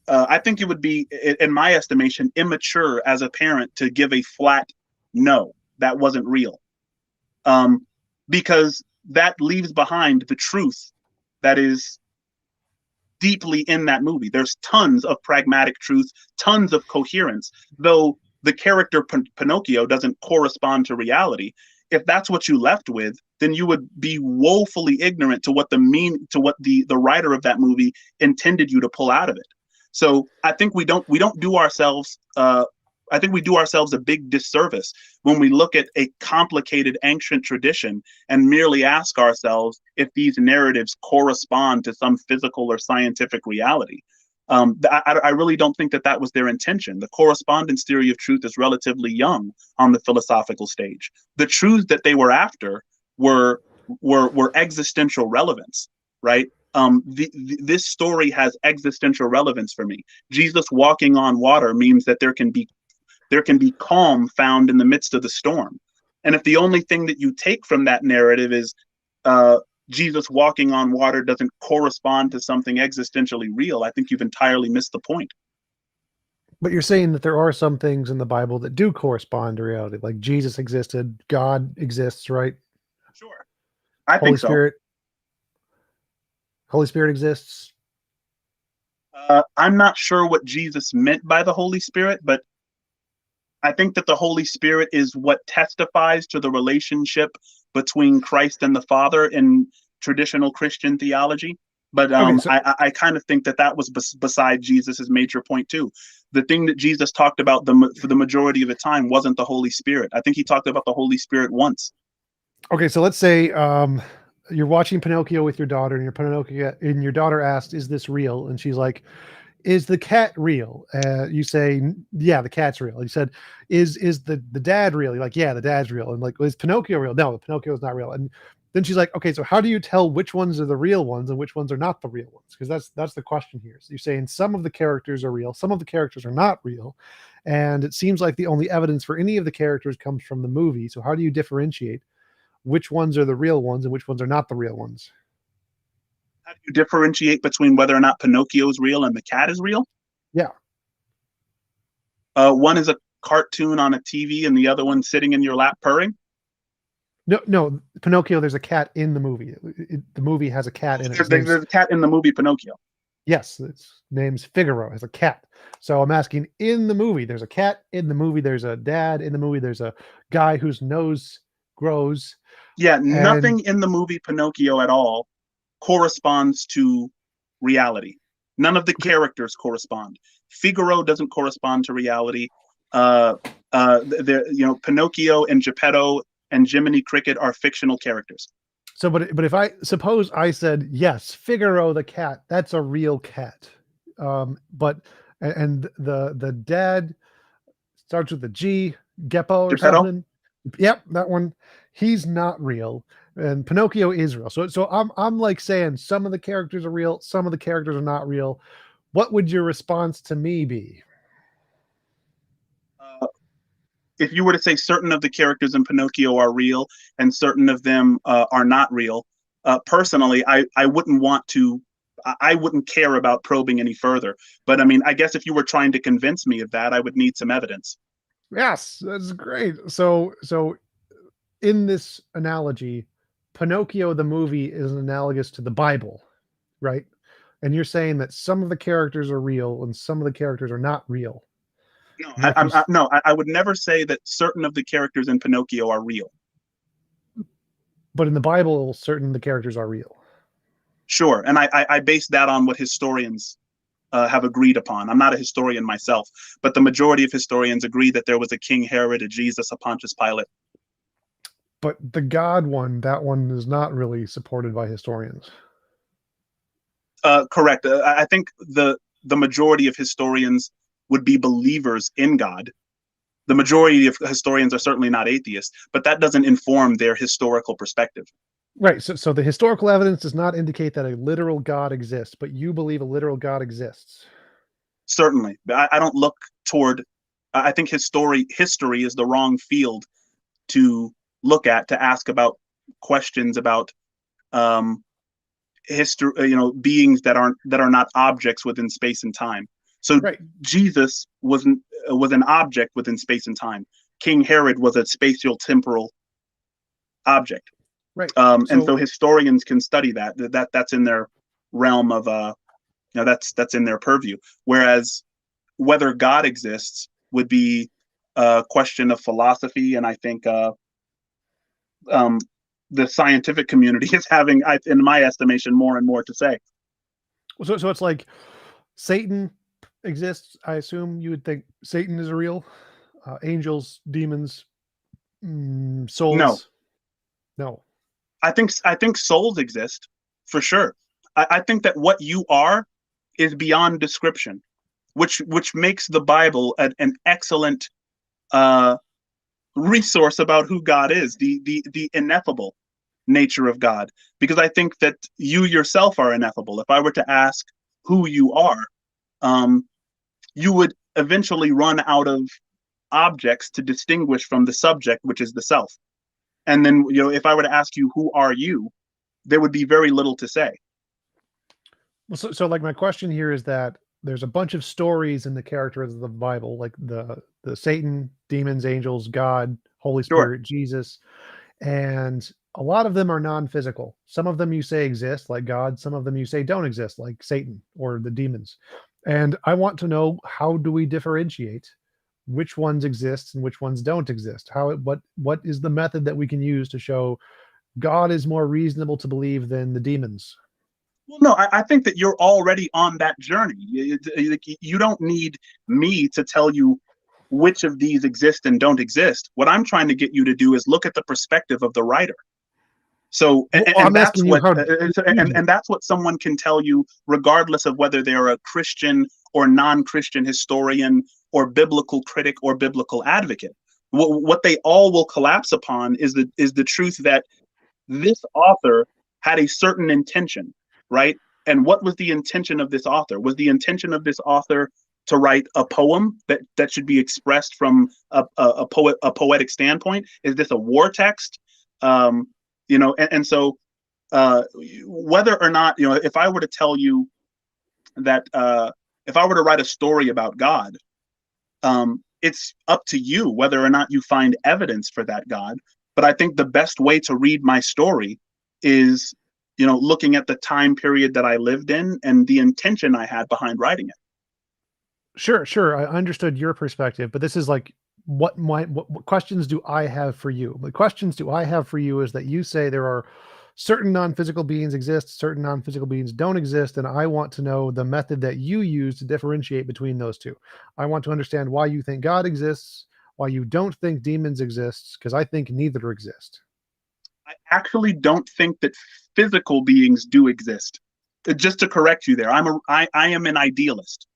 Speaker 2: I think it would be, in my estimation, immature as a parent to give a flat no, that wasn't real, because that leaves behind the truth that is deeply in that movie. There's tons of pragmatic truth, tons of coherence, though the character Pinocchio doesn't correspond to reality. If that's what you left with, then you would be woefully ignorant to what the writer of that movie intended you to pull out of it. So I think we don't do ourselves I think we do ourselves a big disservice when we look at a complicated ancient tradition and merely ask ourselves if these narratives correspond to some physical or scientific reality. I really don't think that was their intention. The correspondence theory of truth is relatively young on the philosophical stage. The truths that they were after were existential relevance, right? This story has existential relevance for me. Jesus walking on water means that there can be calm found in the midst of the storm. And if the only thing that you take from that narrative is Jesus walking on water doesn't correspond to something existentially real, I think you've entirely missed the point.
Speaker 1: But you're saying that there are some things in the Bible that do correspond to reality, like Jesus existed, God exists, right?
Speaker 2: Sure. I
Speaker 1: Holy
Speaker 2: think so.
Speaker 1: Spirit, Holy Spirit exists.
Speaker 2: I'm not sure what Jesus meant by the Holy Spirit, but I think that the Holy Spirit is what testifies to the relationship between Christ and the Father in traditional Christian theology. But
Speaker 1: Okay, so
Speaker 2: I kind of think that was beside Jesus's major point too. The thing that Jesus talked about for the majority of the time wasn't the Holy Spirit. I think he talked about the Holy Spirit once.
Speaker 1: okay, so let's say you're watching Pinocchio with your daughter, and your daughter asked, "Is this real?" And she's like, "Is the cat real?" You say, "Yeah, the cat's real." You said, "Is the dad real?" You're like, "Yeah, the dad's real." And like, "Is Pinocchio real?" No, Pinocchio is not real. And then she's like, "Okay, so how do you tell which ones are the real ones and which ones are not the real ones?" Because that's the question here. So you're saying some of the characters are real, some of the characters are not real, and it seems like the only evidence for any of the characters comes from the movie. So how do you differentiate which ones are the real ones and which ones are not the real ones?
Speaker 2: How do you differentiate between whether or not Pinocchio is real and the cat is real?
Speaker 1: Yeah.
Speaker 2: One is a cartoon on a TV and the other one sitting in your lap purring.
Speaker 1: No, Pinocchio, there's a cat in the movie. The movie has a cat in it.
Speaker 2: There's a cat in the movie Pinocchio.
Speaker 1: Yes, its name's Figaro, has a cat. So I'm asking, in the movie, there's a cat. In the movie, there's a dad. In the movie, there's a guy whose nose grows.
Speaker 2: Yeah,
Speaker 1: And
Speaker 2: nothing in the movie Pinocchio at all corresponds to reality. None of the characters correspond. Figaro doesn't correspond to reality. Pinocchio and Geppetto and Jiminy Cricket are fictional characters.
Speaker 1: so, but if I suppose I said, yes, Figaro the cat, that's a real cat. But and the dad starts with a G, Geppo or
Speaker 2: Geppetto?
Speaker 1: something. Yep, that one. He's not real, and Pinocchio is real. So I'm like saying some of the characters are real, some of the characters are not real. What would your response to me be?
Speaker 2: If you were to say certain of the characters in Pinocchio are real and certain of them are not real, personally, I wouldn't want to. I wouldn't care about probing any further. But I mean, I guess if you were trying to convince me of that, I would need some evidence.
Speaker 1: Yes, that's great. So in this analogy, Pinocchio the movie is analogous to the Bible, right? And you're saying that some of the characters are real and some of the characters are not real.
Speaker 2: No,
Speaker 1: And like you,
Speaker 2: no, I would never say that certain of the characters in Pinocchio are real.
Speaker 1: but in the Bible, certain of the characters are real.
Speaker 2: Sure, and I base that on what historians have agreed upon. I'm not a historian myself, but the majority of historians agree that there was a King Herod, a Jesus, a Pontius Pilate.
Speaker 1: But the God one, that one is not really supported by historians.
Speaker 2: Correct. I think the majority of historians would be believers in God. The majority of historians are certainly not atheists, but that doesn't inform their historical perspective.
Speaker 1: Right. So the historical evidence does not indicate that a literal God exists, but you believe a literal God exists.
Speaker 2: Certainly, I don't look toward. I think history is the wrong field to look at to ask about questions about history. Beings that are not objects within space and time. So
Speaker 1: Right.
Speaker 2: Jesus was an object within space and time. King Herod was a spatial temporal object.
Speaker 1: Right.
Speaker 2: And
Speaker 1: So
Speaker 2: so historians can study that's in their realm of that's in their purview. Whereas whether God exists would be a question of philosophy, and I think the scientific community is having, in my estimation, more and more to say.
Speaker 1: so it's like Satan exists. I assume you would think Satan is real. Angels, demons,
Speaker 2: No,
Speaker 1: souls. No.
Speaker 2: I think souls exist for sure. I think that what you are is beyond description, which makes the Bible an excellent resource about who God is, the ineffable nature of God. Because I think that you yourself are ineffable. If I were to ask who you are, you would eventually run out of objects to distinguish from the subject, which is the self. And then, if I were to ask you, who are you? There would be very little to say.
Speaker 1: Well, so like my question here is that there's a bunch of stories in the characters of the Bible, like the Satan, demons, angels, God, Holy
Speaker 2: Sure.
Speaker 1: Spirit, Jesus, and a lot of them are non-physical. Some of them you say exist, like God. Some of them you say don't exist, like Satan or the demons. And I want to know, how do we differentiate which ones exist and which ones don't exist? What is the method that we can use to show God is more reasonable to believe than the demons?
Speaker 2: Well, no, I think that you're already on that journey. You don't need me to tell you which of these exist and don't exist. What I'm trying to get you to do is look at the perspective of the writer. So,
Speaker 1: Well,
Speaker 2: and
Speaker 1: I'm
Speaker 2: that's
Speaker 1: asking you
Speaker 2: what,
Speaker 1: how do you do it?
Speaker 2: and that's what someone can tell you, regardless of whether they're a Christian or non-Christian historian or biblical critic or biblical advocate. What they all will collapse upon is the truth that this author had a certain intention, right? And what was the intention of this author? Was the intention of this author to write a poem that should be expressed from a poetic standpoint? Is this a war text? And so whether or not, if I were to tell you that if I were to write a story about God, it's up to you whether or not you find evidence for that God. But I think the best way to read my story is, looking at the time period that I lived in and the intention I had behind writing it.
Speaker 1: Sure. I understood your perspective, but this is like what questions do I have for you? The questions do I have for you is that you say there are certain non-physical beings exist, certain non-physical beings don't exist, and I want to know the method that you use to differentiate between those two. I want to understand why you think God exists, why you don't think demons exist, because I think neither exist.
Speaker 2: I actually don't think that physical beings do exist. Just to correct you there, I am an idealist.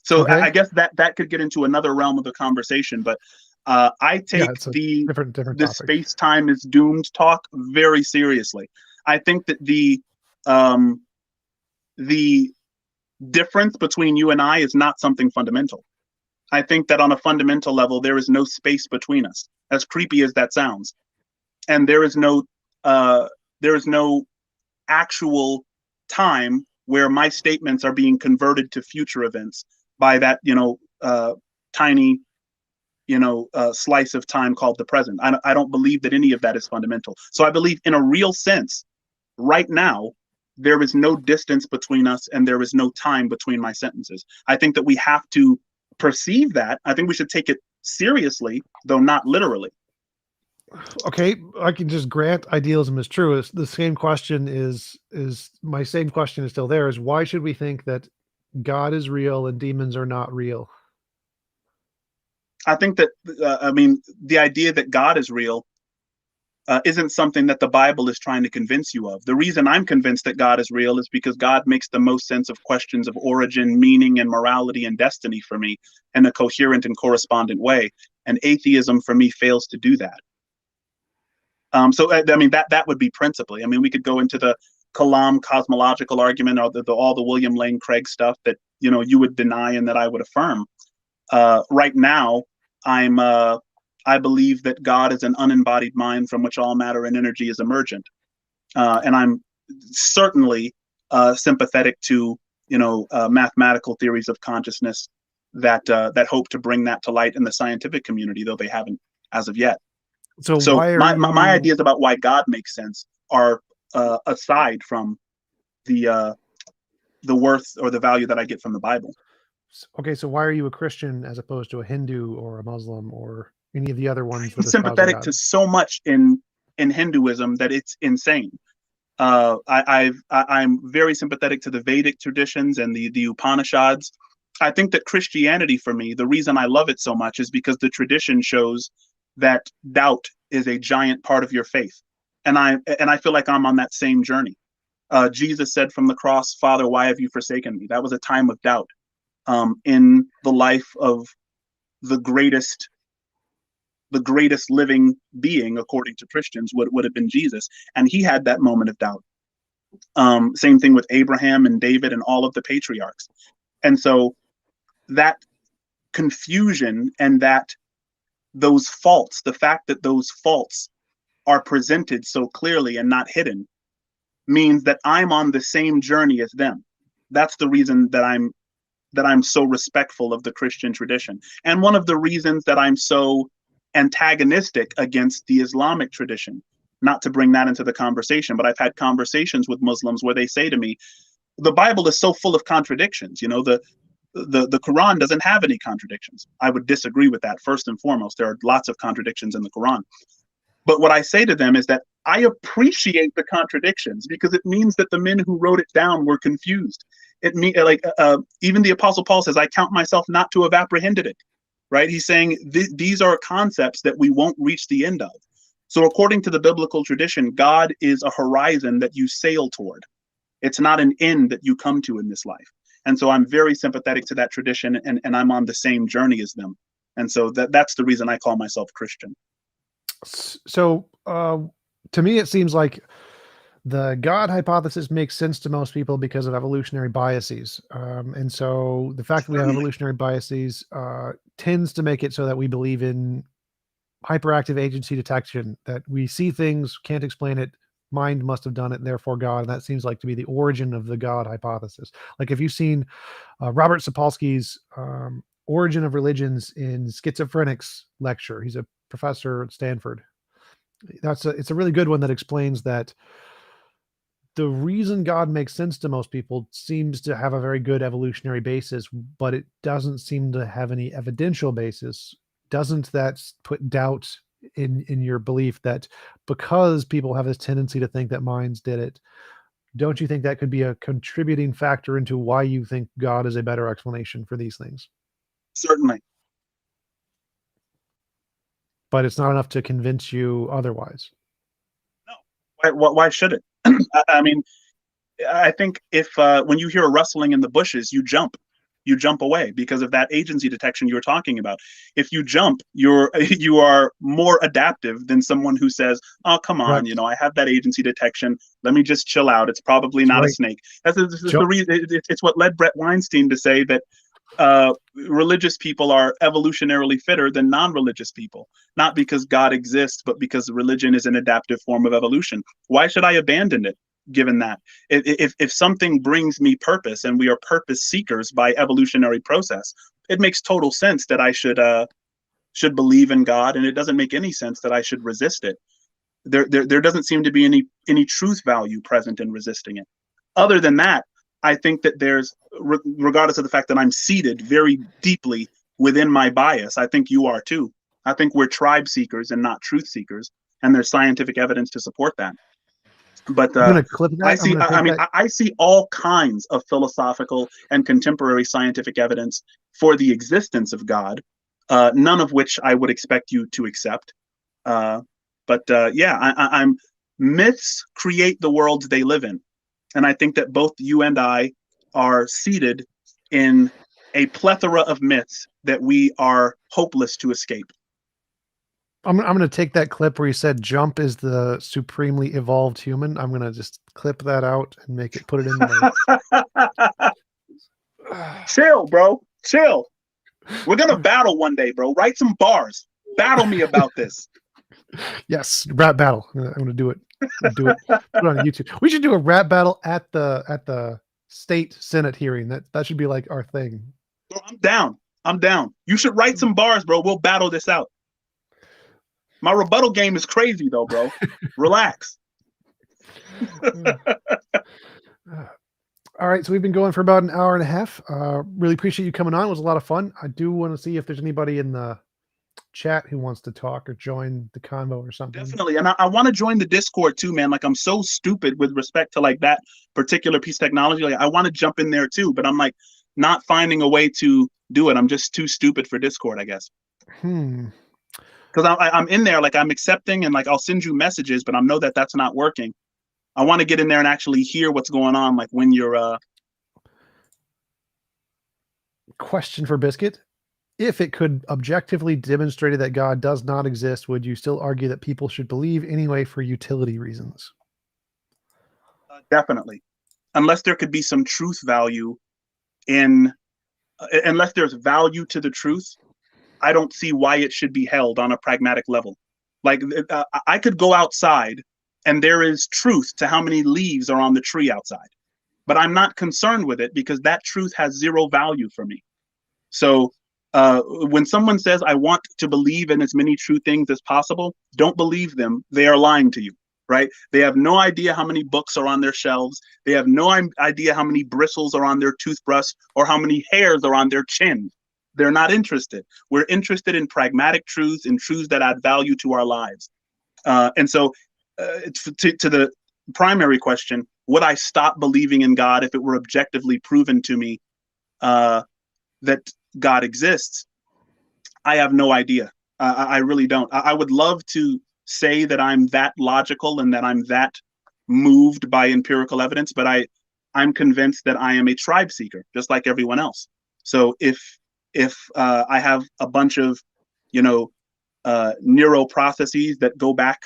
Speaker 2: So
Speaker 1: Okay.
Speaker 2: I guess that could get into another realm of the conversation, but I
Speaker 1: Yeah,
Speaker 2: take
Speaker 1: it's a
Speaker 2: the
Speaker 1: different
Speaker 2: the
Speaker 1: topic.
Speaker 2: space time is doomed talk very seriously. I think that the difference between you and I is not something fundamental. I think that on a fundamental level, there is no space between us, as creepy as that sounds, and there is no actual time where my statements are being converted to future events by that, tiny, slice of time called the present. I don't believe that any of that is fundamental. So I believe in a real sense, right now, there is no distance between us and there is no time between my sentences. I think that we have to perceive that. I think we should take it seriously, though not literally.
Speaker 1: Okay, I can just grant idealism is true. It's the same question is my same question is still there, is why should we think that God is real and demons are not real?
Speaker 2: I think that, the idea that God is real isn't something that the Bible is trying to convince you of. The reason I'm convinced that God is real is because God makes the most sense of questions of origin, meaning, and morality and destiny for me in a coherent and correspondent way. And atheism for me fails to do that. That would be principally. I mean, we could go into the Kalam cosmological argument, or all the William Lane Craig stuff that you would deny and that I would affirm. Right now, I believe that God is an unembodied mind from which all matter and energy is emergent, and I'm certainly sympathetic to mathematical theories of consciousness that hope to bring that to light in the scientific community, though they haven't as of yet.
Speaker 1: So
Speaker 2: So
Speaker 1: why are
Speaker 2: my
Speaker 1: you
Speaker 2: ideas about why God makes sense are aside from the worth or the value that I get from the Bible.
Speaker 1: okay? So why are you a Christian as opposed to a Hindu or a Muslim or any of the other ones
Speaker 2: I'm
Speaker 1: that espouse a
Speaker 2: sympathetic
Speaker 1: God?
Speaker 2: to so much in Hinduism that it's insane. I'm very sympathetic to the Vedic traditions and the Upanishads. I think that Christianity, for me, the reason I love it so much is because the tradition shows that doubt is a giant part of your faith, and I feel like I'm on that same journey. Jesus said from the cross, "Father, why have you forsaken me?" That was a time of doubt in the life of the greatest living being, according to Christians, would have been Jesus, and he had that moment of doubt. Same thing with Abraham and David and all of the patriarchs. And so that confusion and those faults, the fact that those faults are presented so clearly and not hidden, means that I'm on the same journey as them. That's the reason that I'm so respectful of the Christian tradition, and one of the reasons that I'm so antagonistic against the Islamic tradition. Not to bring that into the conversation, but I've had conversations with Muslims where they say to me, the Bible is so full of contradictions. The Quran doesn't have any contradictions. I would disagree with that. First and foremost, there are lots of contradictions in the Quran. But what I say to them is that I appreciate the contradictions because it means that the men who wrote it down were confused. It mean even the Apostle Paul says, "I count myself not to have apprehended it." Right? He's saying these are concepts that we won't reach the end of. So according to the biblical tradition, God is a horizon that you sail toward. It's not an end that you come to in this life. And so I'm very sympathetic to that tradition, and I'm on the same journey as them. And so that's the reason I call myself Christian.
Speaker 1: So to me, it seems like the God hypothesis makes sense to most people because of evolutionary biases. And so the fact that we have evolutionary biases tends to make it so that we believe in hyperactive agency detection, that we see things, can't explain it, mind must have done it, therefore God. And that seems like to be the origin of the God hypothesis. Like if you've seen Robert Sapolsky's Origin of Religions in Schizophrenics lecture, he's a professor at Stanford. It's a really good one that explains that the reason God makes sense to most people seems to have a very good evolutionary basis, but it doesn't seem to have any evidential basis. Doesn't that put doubt in your belief that because people have this tendency to think that minds did it, don't you think that could be a contributing factor into why you think God is a better explanation for these things?
Speaker 2: Certainly.
Speaker 1: But it's not enough to convince you otherwise.
Speaker 2: No. Why should it? I mean, I think if when you hear a rustling in the bushes, you jump away because of that agency detection you were talking about. If you jump, you are more adaptive than someone who says, "Oh, come on,
Speaker 1: Right.
Speaker 2: I have that agency detection. Let me just chill out. It's probably not a
Speaker 1: Right.
Speaker 2: snake." That's the reason. It's what led Brett Weinstein to say that religious people are evolutionarily fitter than non-religious people, not because God exists, but because religion is an adaptive form of evolution. Why should I abandon it? given that. If something brings me purpose and we are purpose seekers by evolutionary process, it makes total sense that I should believe in God, and it doesn't make any sense that I should resist it. There doesn't seem to be any truth value present in resisting it. Other than that, I think that there's, regardless of the fact that I'm seated very deeply within my bias, I think you are too. I think we're tribe seekers and not truth seekers, and there's scientific evidence to support that. But
Speaker 1: I'm gonna clip that. I'm gonna
Speaker 2: I
Speaker 1: take
Speaker 2: mean,
Speaker 1: that.
Speaker 2: I see all kinds of philosophical and contemporary scientific evidence for the existence of God, none of which I would expect you to accept. Yeah, I'm myths create the worlds they live in, and I think that both you and I are seated in a plethora of myths that we are hopeless to escape.
Speaker 1: I'm gonna take that clip where you said Jump is the supremely evolved human. I'm gonna just clip that out and put it in my.
Speaker 2: Chill, bro. Chill. We're gonna battle one day, bro. Write some bars. Battle me about this.
Speaker 1: Yes, rap battle. I'm gonna do it. Do it. Put it on YouTube. We should do a rap battle at the state senate hearing. That should be like our thing.
Speaker 2: Bro, I'm down. I'm down. You should write some bars, bro. We'll battle this out. My rebuttal game is crazy though, bro. Relax.
Speaker 1: All right, so we've been going for about an hour and a half. Really appreciate you coming on. It was a lot of fun. I do want to see if there's anybody in the chat who wants to talk or join the convo or something.
Speaker 2: Definitely. And I want to join the Discord too, man. Like, I'm so stupid with respect to like that particular piece of technology. Like, I want to jump in there too, but I'm like not finding a way to do it. I'm just too stupid for Discord, I guess. Because I'm in there, like I'm accepting and like I'll send you messages, but I know that that's not working. I want to get in there and actually hear what's going on, like when you're.
Speaker 1: Question for Biscuit. If it could objectively demonstrate that God does not exist, would you still argue that people should believe anyway for utility reasons?
Speaker 2: Definitely. Unless there could be some truth value in, unless there's value to the truth, I don't see why it should be held on a pragmatic level. Like I could go outside and there is truth to how many leaves are on the tree outside, but I'm not concerned with it because that truth has zero value for me. So when someone says, I want to believe in as many true things as possible, don't believe them. They are lying to you, right? They have no idea how many books are on their shelves. They have no idea how many bristles are on their toothbrush or how many hairs are on their chin. They're not interested. We're interested in pragmatic truths and truths that add value to our lives. And so to the primary question, would I stop believing in God if it were objectively proven to me that God exists? I have no idea. I really don't. I would love to say that I'm that logical and that I'm that moved by empirical evidence, but I'm convinced that I am a tribe seeker, just like everyone else. So if I have a bunch of, neural processes that go back,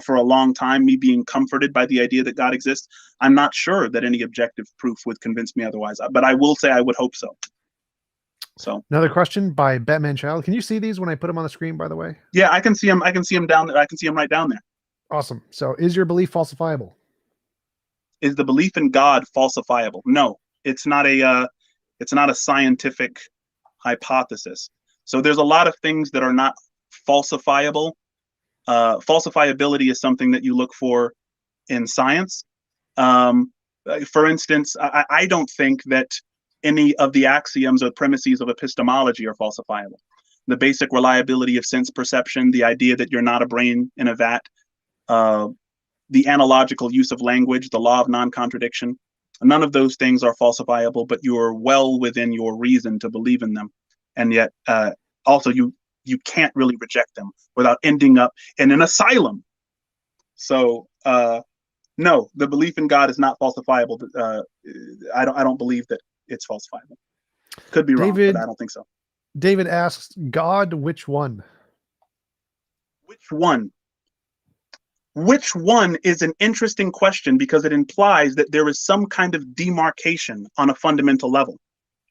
Speaker 2: for a long time, me being comforted by the idea that God exists, I'm not sure that any objective proof would convince me otherwise. But I will say I would hope so. So
Speaker 1: another question by Batman Child. Can you see these when I put them on the screen, by the way?
Speaker 2: Yeah, I can see them. I can see them down there. I can see them right down there.
Speaker 1: Awesome. So is your belief falsifiable?
Speaker 2: Is the belief in God falsifiable? No, it's not a scientific hypothesis. So there's a lot of things that are not falsifiable. Falsifiability is something that you look for in science. For instance, I don't think that any of the axioms or premises of epistemology are falsifiable. The basic reliability of sense perception, the idea that you're not a brain in a vat, the analogical use of language, the law of non-contradiction, none of those things are falsifiable, but you're well within your reason to believe in them. And yet, also you can't really reject them without ending up in an asylum. So no, the belief in God is not falsifiable. I don't believe that it's falsifiable. Could be wrong, but I don't think so.
Speaker 1: David asks, God, which one?
Speaker 2: Which one? Which one is an interesting question because it implies that there is some kind of demarcation on a fundamental level,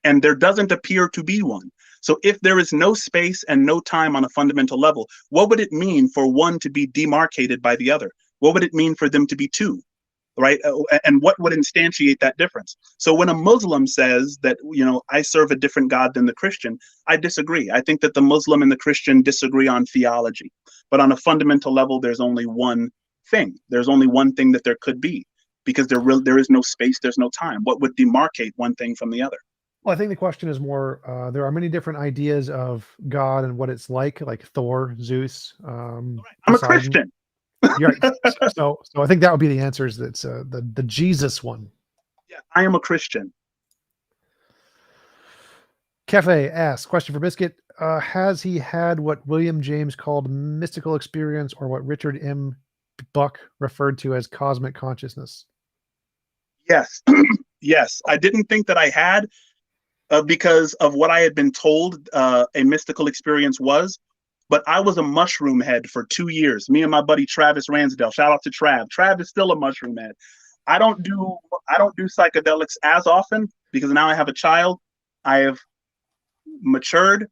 Speaker 2: and there doesn't appear to be one. So if there is no space and no time on a fundamental level, what would it mean for one to be demarcated by the other? What would it mean for them to be two? right? And what would instantiate that difference? So when a Muslim says that, I serve a different God than the Christian, I disagree. I think that the Muslim and the Christian disagree on theology, but on a fundamental level, there's only one thing. There's only one thing that there could be, because there is no space, there's no time. What would demarcate one thing from the other?
Speaker 1: Well, I think the question is more, there are many different ideas of God and what it's like Thor, Zeus,
Speaker 2: I'm a
Speaker 1: Poseidon.
Speaker 2: Christian.
Speaker 1: Yeah. So I think that would be the answer, is that's the Jesus one.
Speaker 2: Yeah, I am a Christian.
Speaker 1: Cafe asks, question for Biscuit. Has he had what William James called mystical experience, or what Richard M. Buck referred to as cosmic consciousness?
Speaker 2: Yes. Yes. I didn't think that I had, because of what I had been told a mystical experience was. But I was a mushroom head for 2 years. Me and my buddy Travis Ransdale. Shout out to Trav. Trav is still a mushroom head. I don't do psychedelics as often, because now I have a child. I have matured.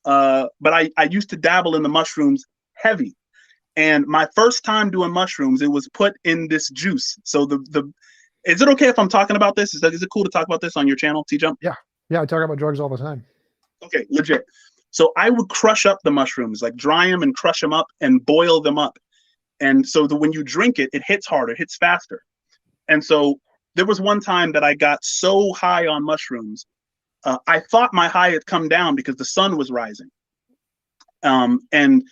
Speaker 2: But I used to dabble in the mushrooms heavy. And my first time doing mushrooms, it was put in this juice. So is it okay if I'm talking about this? Is it cool to talk about this on your channel, TJump?
Speaker 1: Yeah. I talk about drugs all the time.
Speaker 2: Okay, legit. So I would crush up the mushrooms, like dry them and crush them up and boil them up. And so when you drink it, it hits harder, it hits faster. And so there was one time that I got so high on mushrooms, I thought my high had come down because the sun was rising. And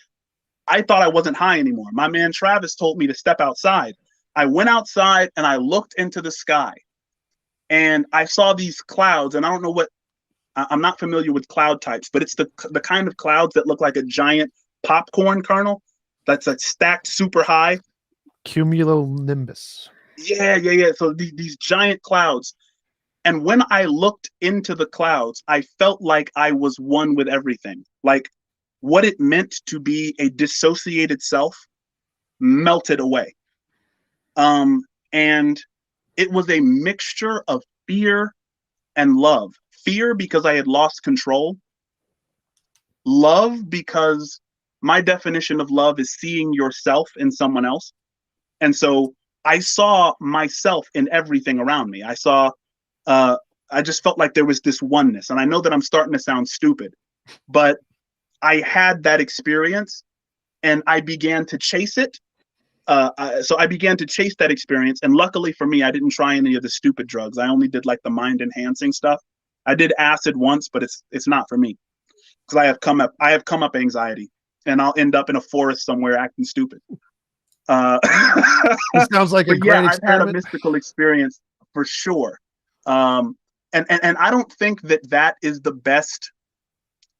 Speaker 2: I thought I wasn't high anymore. My man Travis told me to step outside. I went outside and I looked into the sky, and I saw these clouds, and I don't know what, I'm not familiar with cloud types, but it's the kind of clouds that look like a giant popcorn kernel that's like stacked super high.
Speaker 1: Cumulonimbus.
Speaker 2: Yeah. So these giant clouds. And when I looked into the clouds, I felt like I was one with everything. Like what it meant to be a dissociated self melted away. And it was a mixture of fear and love. Fear because I had lost control. Love because my definition of love is seeing yourself in someone else. And so I saw myself in everything around me. I just felt like there was this oneness. And I know that I'm starting to sound stupid, but I had that experience and I began to chase it. So I began to chase that experience. And luckily for me, I didn't try any of the stupid drugs. I only did like the mind enhancing stuff. I did acid once, but it's not for me, because I have come up anxiety, and I'll end up in a forest somewhere acting stupid.
Speaker 1: It sounds like a great experiment.
Speaker 2: I've had a mystical experience for sure. And I don't think that is the best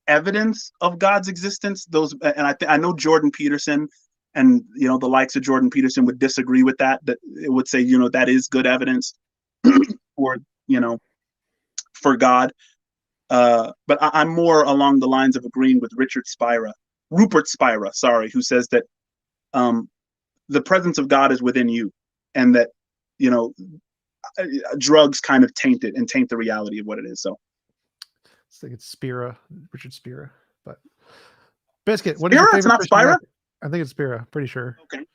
Speaker 2: evidence of God's existence. I know Jordan Peterson and the likes of Jordan Peterson would disagree with that. That it would say that is good evidence for for God. But I'm more along the lines of agreeing with Rupert Spira, who says that the presence of God is within you, and that drugs kind of taint it and taint the reality of what it is. So
Speaker 1: I think it's Richard Spira. But Biscuit, what
Speaker 2: Spira?
Speaker 1: is your favorite?
Speaker 2: It's not Spira?
Speaker 1: I think it's Spira, pretty sure.
Speaker 2: Okay.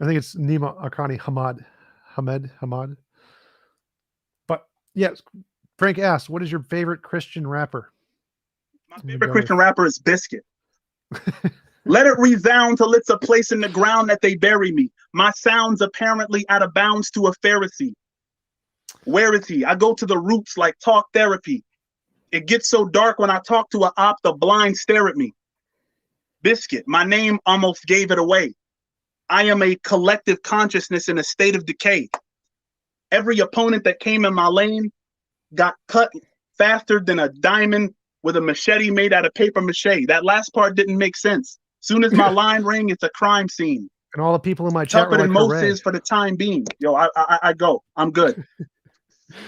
Speaker 1: I think it's Nima Akani Hamad. But yes, Frank asked, what is your favorite Christian rapper?
Speaker 2: My favorite Christian rapper is Biscuit. Let it resound till it's a place in the ground that they bury me. My sound's apparently out of bounds to a Pharisee. Where is he? I go to the roots like talk therapy. It gets so dark when I talk to an op, the blind stare at me. Biscuit, my name almost gave it away. I am a collective consciousness in a state of decay. Every opponent that came in my lane got cut faster than a diamond with a machete made out of paper mache. That last part didn't make sense. Soon as my line rang, it's a crime scene.
Speaker 1: And all the people in my chat
Speaker 2: tougher than most is for the time being. Yo, I go. I'm good.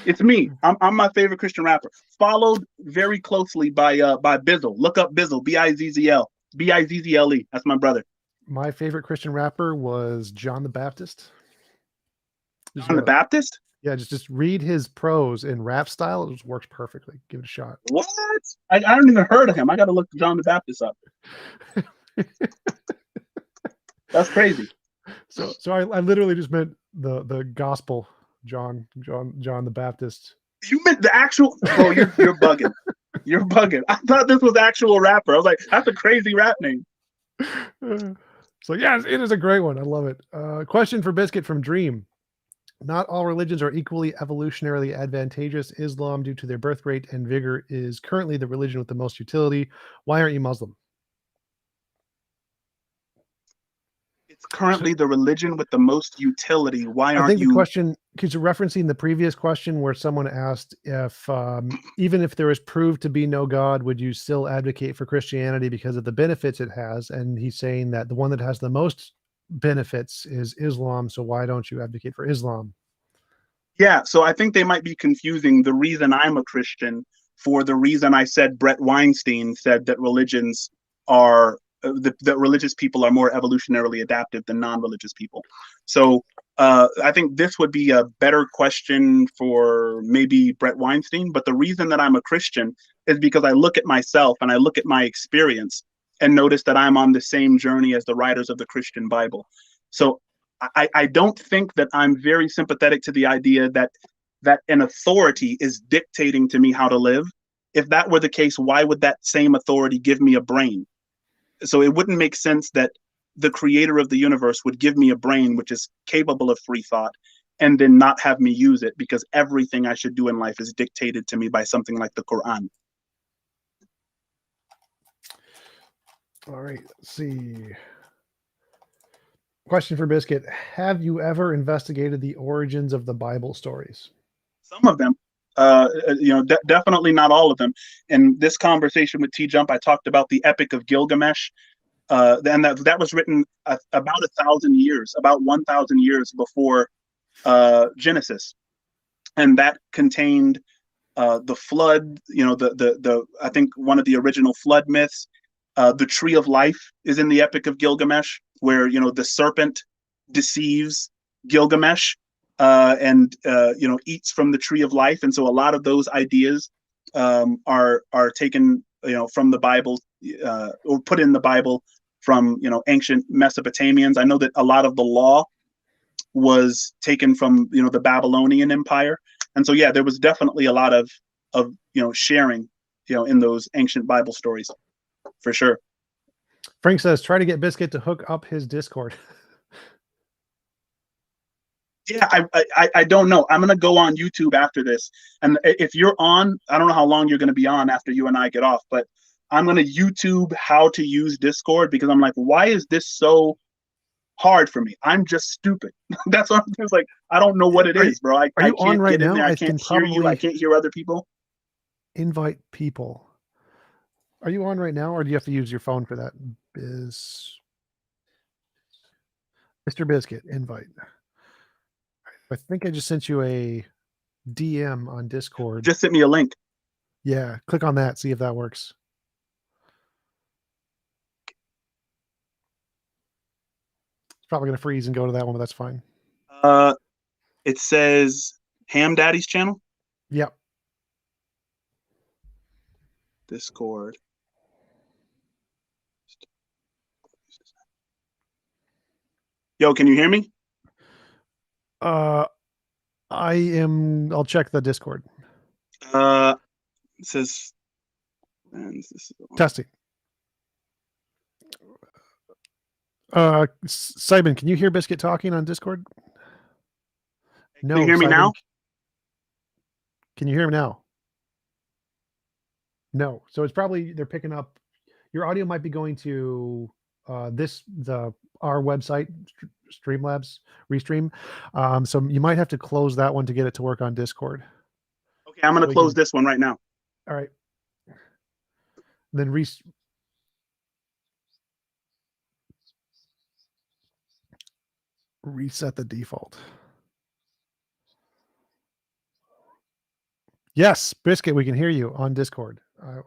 Speaker 2: It's me. I'm my favorite Christian rapper. Followed very closely by Bizzle. Look up Bizzle. Bizzle. Bizzle. That's my brother.
Speaker 1: My favorite Christian rapper was John the Baptist.
Speaker 2: John the Baptist?
Speaker 1: Yeah, just read his prose in rap style. It just works perfectly. Give it a shot.
Speaker 2: What? I don't even heard of him. I got to look John the Baptist up. That's crazy.
Speaker 1: So I literally just meant the gospel, John the Baptist.
Speaker 2: You meant the actual? Bro, you're bugging. You're bugging. I thought this was the actual rapper. I was like, that's a crazy rap name.
Speaker 1: So yes, it is a great one. I love it. Question for Biscuit from Dream. Not all religions are equally evolutionarily advantageous. Islam, due to their birth rate and vigor, is currently the religion with the most utility. Why aren't you Muslim?
Speaker 2: It's
Speaker 1: So
Speaker 2: currently the religion with the most utility. Why
Speaker 1: I
Speaker 2: aren't
Speaker 1: think the
Speaker 2: you?
Speaker 1: question, because you're referencing the previous question where someone asked if, even if there is proved to be no God, would you still advocate for Christianity because of the benefits it has? And he's saying that the one that has the most benefits is Islam. So why don't you advocate for Islam?
Speaker 2: Yeah, so I think they might be confusing the reason I'm a Christian for the reason I said Brett Weinstein said that religions are that religious people are more evolutionarily adaptive than non-religious people. So I think this would be a better question for maybe Brett Weinstein. But the reason that I'm a Christian is because I look at myself and I look at my experience and notice that I'm on the same journey as the writers of the Christian Bible. So I don't think that I'm very sympathetic to the idea that an authority is dictating to me how to live. If that were the case, why would that same authority give me a brain? So it wouldn't make sense that the creator of the universe would give me a brain which is capable of free thought and then not have me use it because everything I should do in life is dictated to me by something like the Quran.
Speaker 1: All right, let's see. Question for Biscuit. Have you ever investigated the origins of the Bible stories?
Speaker 2: Some of them, definitely not all of them. In this conversation with TJump, I talked about the Epic of Gilgamesh, and that was written about 1,000 years, about 1,000 years before Genesis, and that contained the flood. The I think one of the original flood myths. The tree of life is in the Epic of Gilgamesh, where the serpent deceives Gilgamesh and eats from the tree of life, and so a lot of those ideas are taken from the Bible or put in the Bible from ancient Mesopotamians. I know that a lot of the law was taken from the Babylonian Empire, and so yeah, there was definitely a lot of sharing in those ancient Bible stories for sure.
Speaker 1: Frank says, try to get Biscuit to hook up his Discord.
Speaker 2: Yeah, I don't know. I'm gonna go on YouTube after this, and if you're on, I don't know how long you're gonna be on after you and I get off, but I'm gonna YouTube how to use Discord because I'm like, why is this so hard for me? I'm just stupid. That's what I'm just like. I don't know what it is, bro. I,
Speaker 1: Are
Speaker 2: I
Speaker 1: you on
Speaker 2: can't
Speaker 1: right
Speaker 2: get in
Speaker 1: now?
Speaker 2: there. I
Speaker 1: I
Speaker 2: can't
Speaker 1: can
Speaker 2: hear you. I
Speaker 1: probably
Speaker 2: can't hear other people.
Speaker 1: invite people. Are you on right now, or do you have to use your phone for that? Mr. Biscuit, invite. I think I just sent you a DM on Discord.
Speaker 2: Just send me a link.
Speaker 1: Yeah, click on that, see if that works. It's probably going to freeze and go to that one, but that's fine.
Speaker 2: Uh, it says Ham Daddy's channel.
Speaker 1: Yep.
Speaker 2: Discord. Yo, can you hear me?
Speaker 1: I'll check the Discord.
Speaker 2: It says
Speaker 1: Testing. Simon, can you hear Biscuit talking on Discord? No,
Speaker 2: can you hear me
Speaker 1: Simon.
Speaker 2: now?
Speaker 1: Can you hear him now? No. So it's probably they're picking up. Your audio might be going to our website, Streamlabs Restream. So you might have to close that one to get it to work on Discord.
Speaker 2: Okay, I'm gonna close this one right now.
Speaker 1: All right. Then reset the default. Yes, Biscuit, we can hear you on Discord. All right.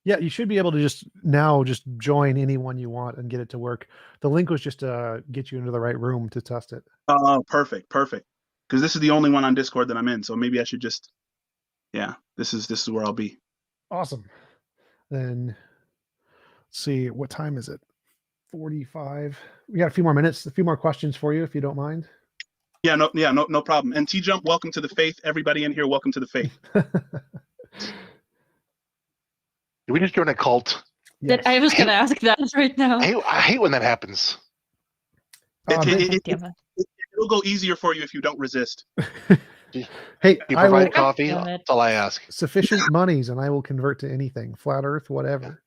Speaker 1: Yeah, you should be able to just join anyone you want and get it to work. The link was just to get you into the right room to test it.
Speaker 2: Oh, perfect, perfect. Because this is the only one on Discord that I'm in, so maybe I should just, yeah, this is where I'll be.
Speaker 1: Awesome. Then let's see, what time is it? 45. We got a few more minutes, a few more questions for you, if you don't mind.
Speaker 2: Yeah, no problem. And TJump, welcome to the faith. Everybody in here, welcome to the faith.
Speaker 3: Did we just join a cult?
Speaker 1: Yes.
Speaker 4: I was going to ask that right now.
Speaker 3: I hate when that happens.
Speaker 2: It'll go easier for you if you don't resist.
Speaker 1: Hey,
Speaker 3: You
Speaker 1: I will
Speaker 3: provide coffee. That's all I ask.
Speaker 1: sufficient monies, and I will convert to anything, flat Earth, whatever.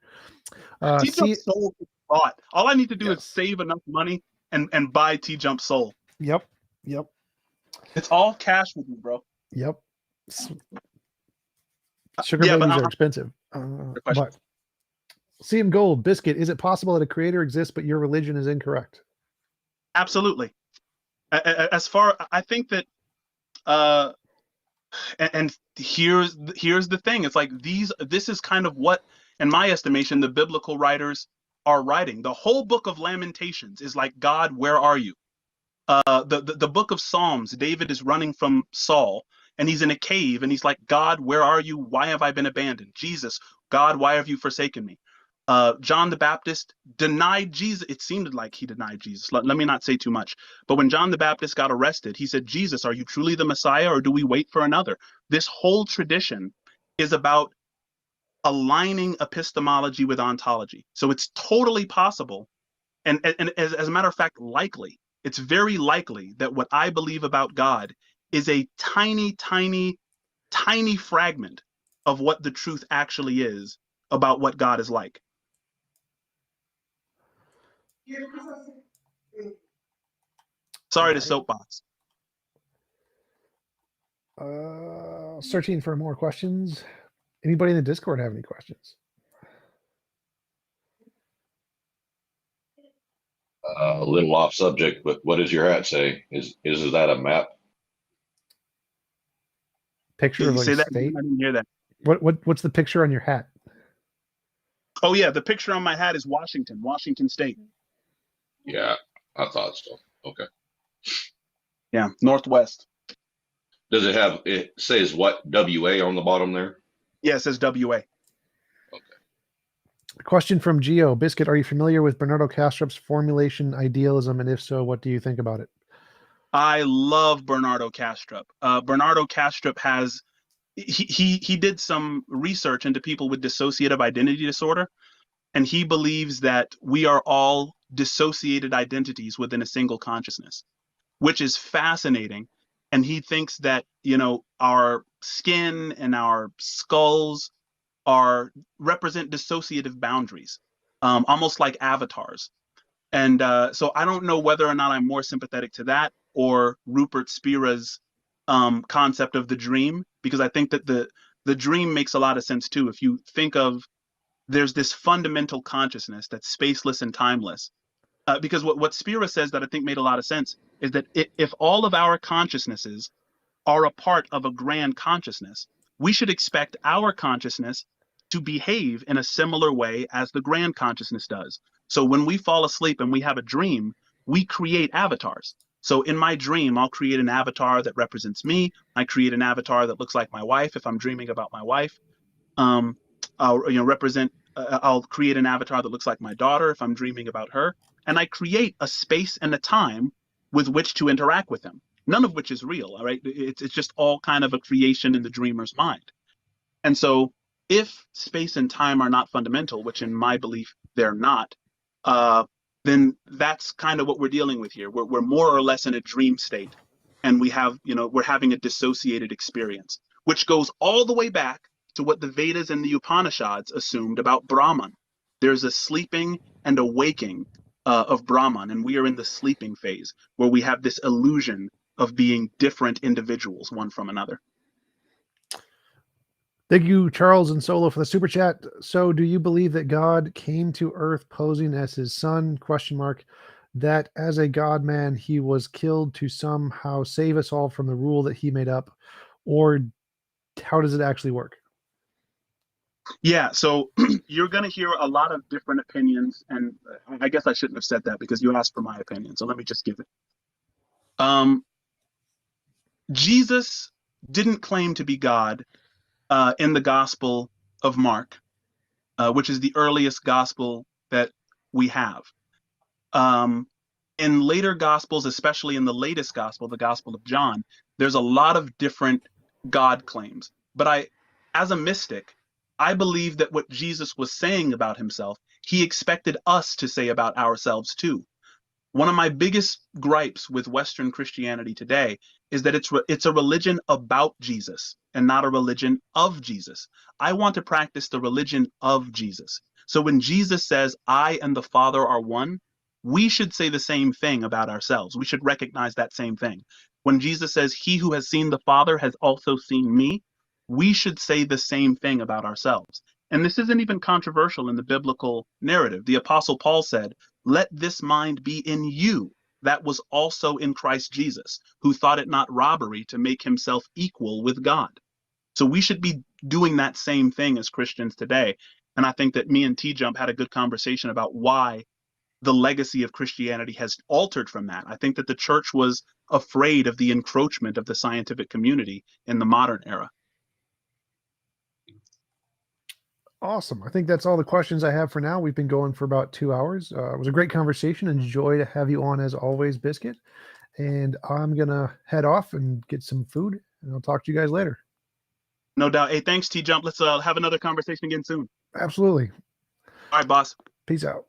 Speaker 2: TJump Soul is bought. All I need to do
Speaker 3: Yes.
Speaker 2: is save enough money and buy TJump Soul.
Speaker 1: Yep.
Speaker 2: It's all cash with me, bro.
Speaker 1: Yep. Sugar
Speaker 2: Yeah,
Speaker 1: babies
Speaker 2: but
Speaker 1: are expensive.
Speaker 2: question.
Speaker 1: But CM Gold, Biscuit, is it possible that a creator exists, but your religion is incorrect?
Speaker 2: Absolutely. I think that, and here's the thing. It's like this is kind of what, in my estimation, the biblical writers are writing. The whole book of Lamentations is like, God, where are you? The book of Psalms, David is running from Saul, and he's in a cave, and he's like, God, where are you? Why have I been abandoned? Jesus, God, why have you forsaken me? John the Baptist denied Jesus. It seemed like he denied Jesus. Let me not say too much. But when John the Baptist got arrested, he said, Jesus, are you truly the Messiah, or do we wait for another? This whole tradition is about aligning epistemology with ontology. So it's totally possible, and as a matter of fact, likely. It's very likely that what I believe about God is a tiny, tiny, tiny fragment of what the truth actually is about what God is like. Sorry to soapbox.
Speaker 1: Searching for more questions. Anybody in the Discord have any questions?
Speaker 5: A little off subject, but what does your hat say? Is that a map?
Speaker 1: Picture of like a state?
Speaker 2: I didn't hear that.
Speaker 1: What's the picture on your hat?
Speaker 2: Oh yeah, the picture on my hat is Washington State.
Speaker 5: Yeah, I thought so. Okay.
Speaker 2: Yeah, Northwest.
Speaker 5: Does it says what, WA on the bottom there?
Speaker 2: Yeah, it says WA.
Speaker 1: Question from Geo. Biscuit, are you familiar with Bernardo Kastrup's formulation idealism, and if so, what do you think about it?
Speaker 2: I love Bernardo Kastrup. Bernardo Kastrup has he did some research into people with dissociative identity disorder, and he believes that we are all dissociated identities within a single consciousness, which is fascinating. And he thinks that, our skin and our skulls represent dissociative boundaries, almost like avatars. And so I don't know whether or not I'm more sympathetic to that or Rupert Spira's concept of the dream, because I think that the dream makes a lot of sense too. If you think of, there's this fundamental consciousness that's spaceless and timeless. Because what Spira says that I think made a lot of sense is that if all of our consciousnesses are a part of a grand consciousness, we should expect our consciousness to behave in a similar way as the grand consciousness does. So when we fall asleep and we have a dream, we create avatars. So in my dream, I'll create an avatar that represents me. I create an avatar that looks like my wife if I'm dreaming about my wife. I'll create an avatar that looks like my daughter if I'm dreaming about her. And I create a space and a time with which to interact with them, none of which is real. All right. It's just all kind of a creation in the dreamer's mind. And so if space and time are not fundamental, which in my belief, they're not, then that's kind of what we're dealing with here. We're more or less in a dream state, and we're having a dissociated experience, which goes all the way back to what the Vedas and the Upanishads assumed about Brahman. There's a sleeping and a waking of Brahman, and we are in the sleeping phase where we have this illusion of being different individuals, one from another.
Speaker 1: Thank you, Charles and Solo, for the super chat. So, do you believe that God came to Earth posing as his son? ? That as a God man, he was killed to somehow save us all from the rule that he made up, or how does it actually work?
Speaker 2: Yeah, so you're going to hear a lot of different opinions, and I guess I shouldn't have said that because you asked for my opinion, so let me just give it. Jesus didn't claim to be God in the Gospel of Mark, which is the earliest gospel that we have. In later Gospels, especially in the latest Gospel, the Gospel of John, there's a lot of different God claims. But as a mystic, I believe that what Jesus was saying about himself, he expected us to say about ourselves too. One of my biggest gripes with Western Christianity today is that it's a religion about Jesus and not a religion of Jesus. I want to practice the religion of Jesus. So when Jesus says, I and the Father are one, we should say the same thing about ourselves. We should recognize that same thing. When Jesus says, he who has seen the Father has also seen me, we should say the same thing about ourselves. And this isn't even controversial in the biblical narrative. The Apostle Paul said, let this mind be in you that was also in Christ Jesus, who thought it not robbery to make himself equal with God. So we should be doing that same thing as Christians today. And I think that me and TJump had a good conversation about why the legacy of Christianity has altered from that. I think that the church was afraid of the encroachment of the scientific community in the modern era.
Speaker 1: Awesome. I think that's all the questions I have for now. We've been going for about 2 hours. It was a great conversation. Enjoy to have you on as always, Biscuit. And I'm going to head off and get some food, and I'll talk to you guys later.
Speaker 2: No doubt. Hey, thanks, TJump. Let's have another conversation again soon.
Speaker 1: Absolutely.
Speaker 2: All right, boss.
Speaker 1: Peace out.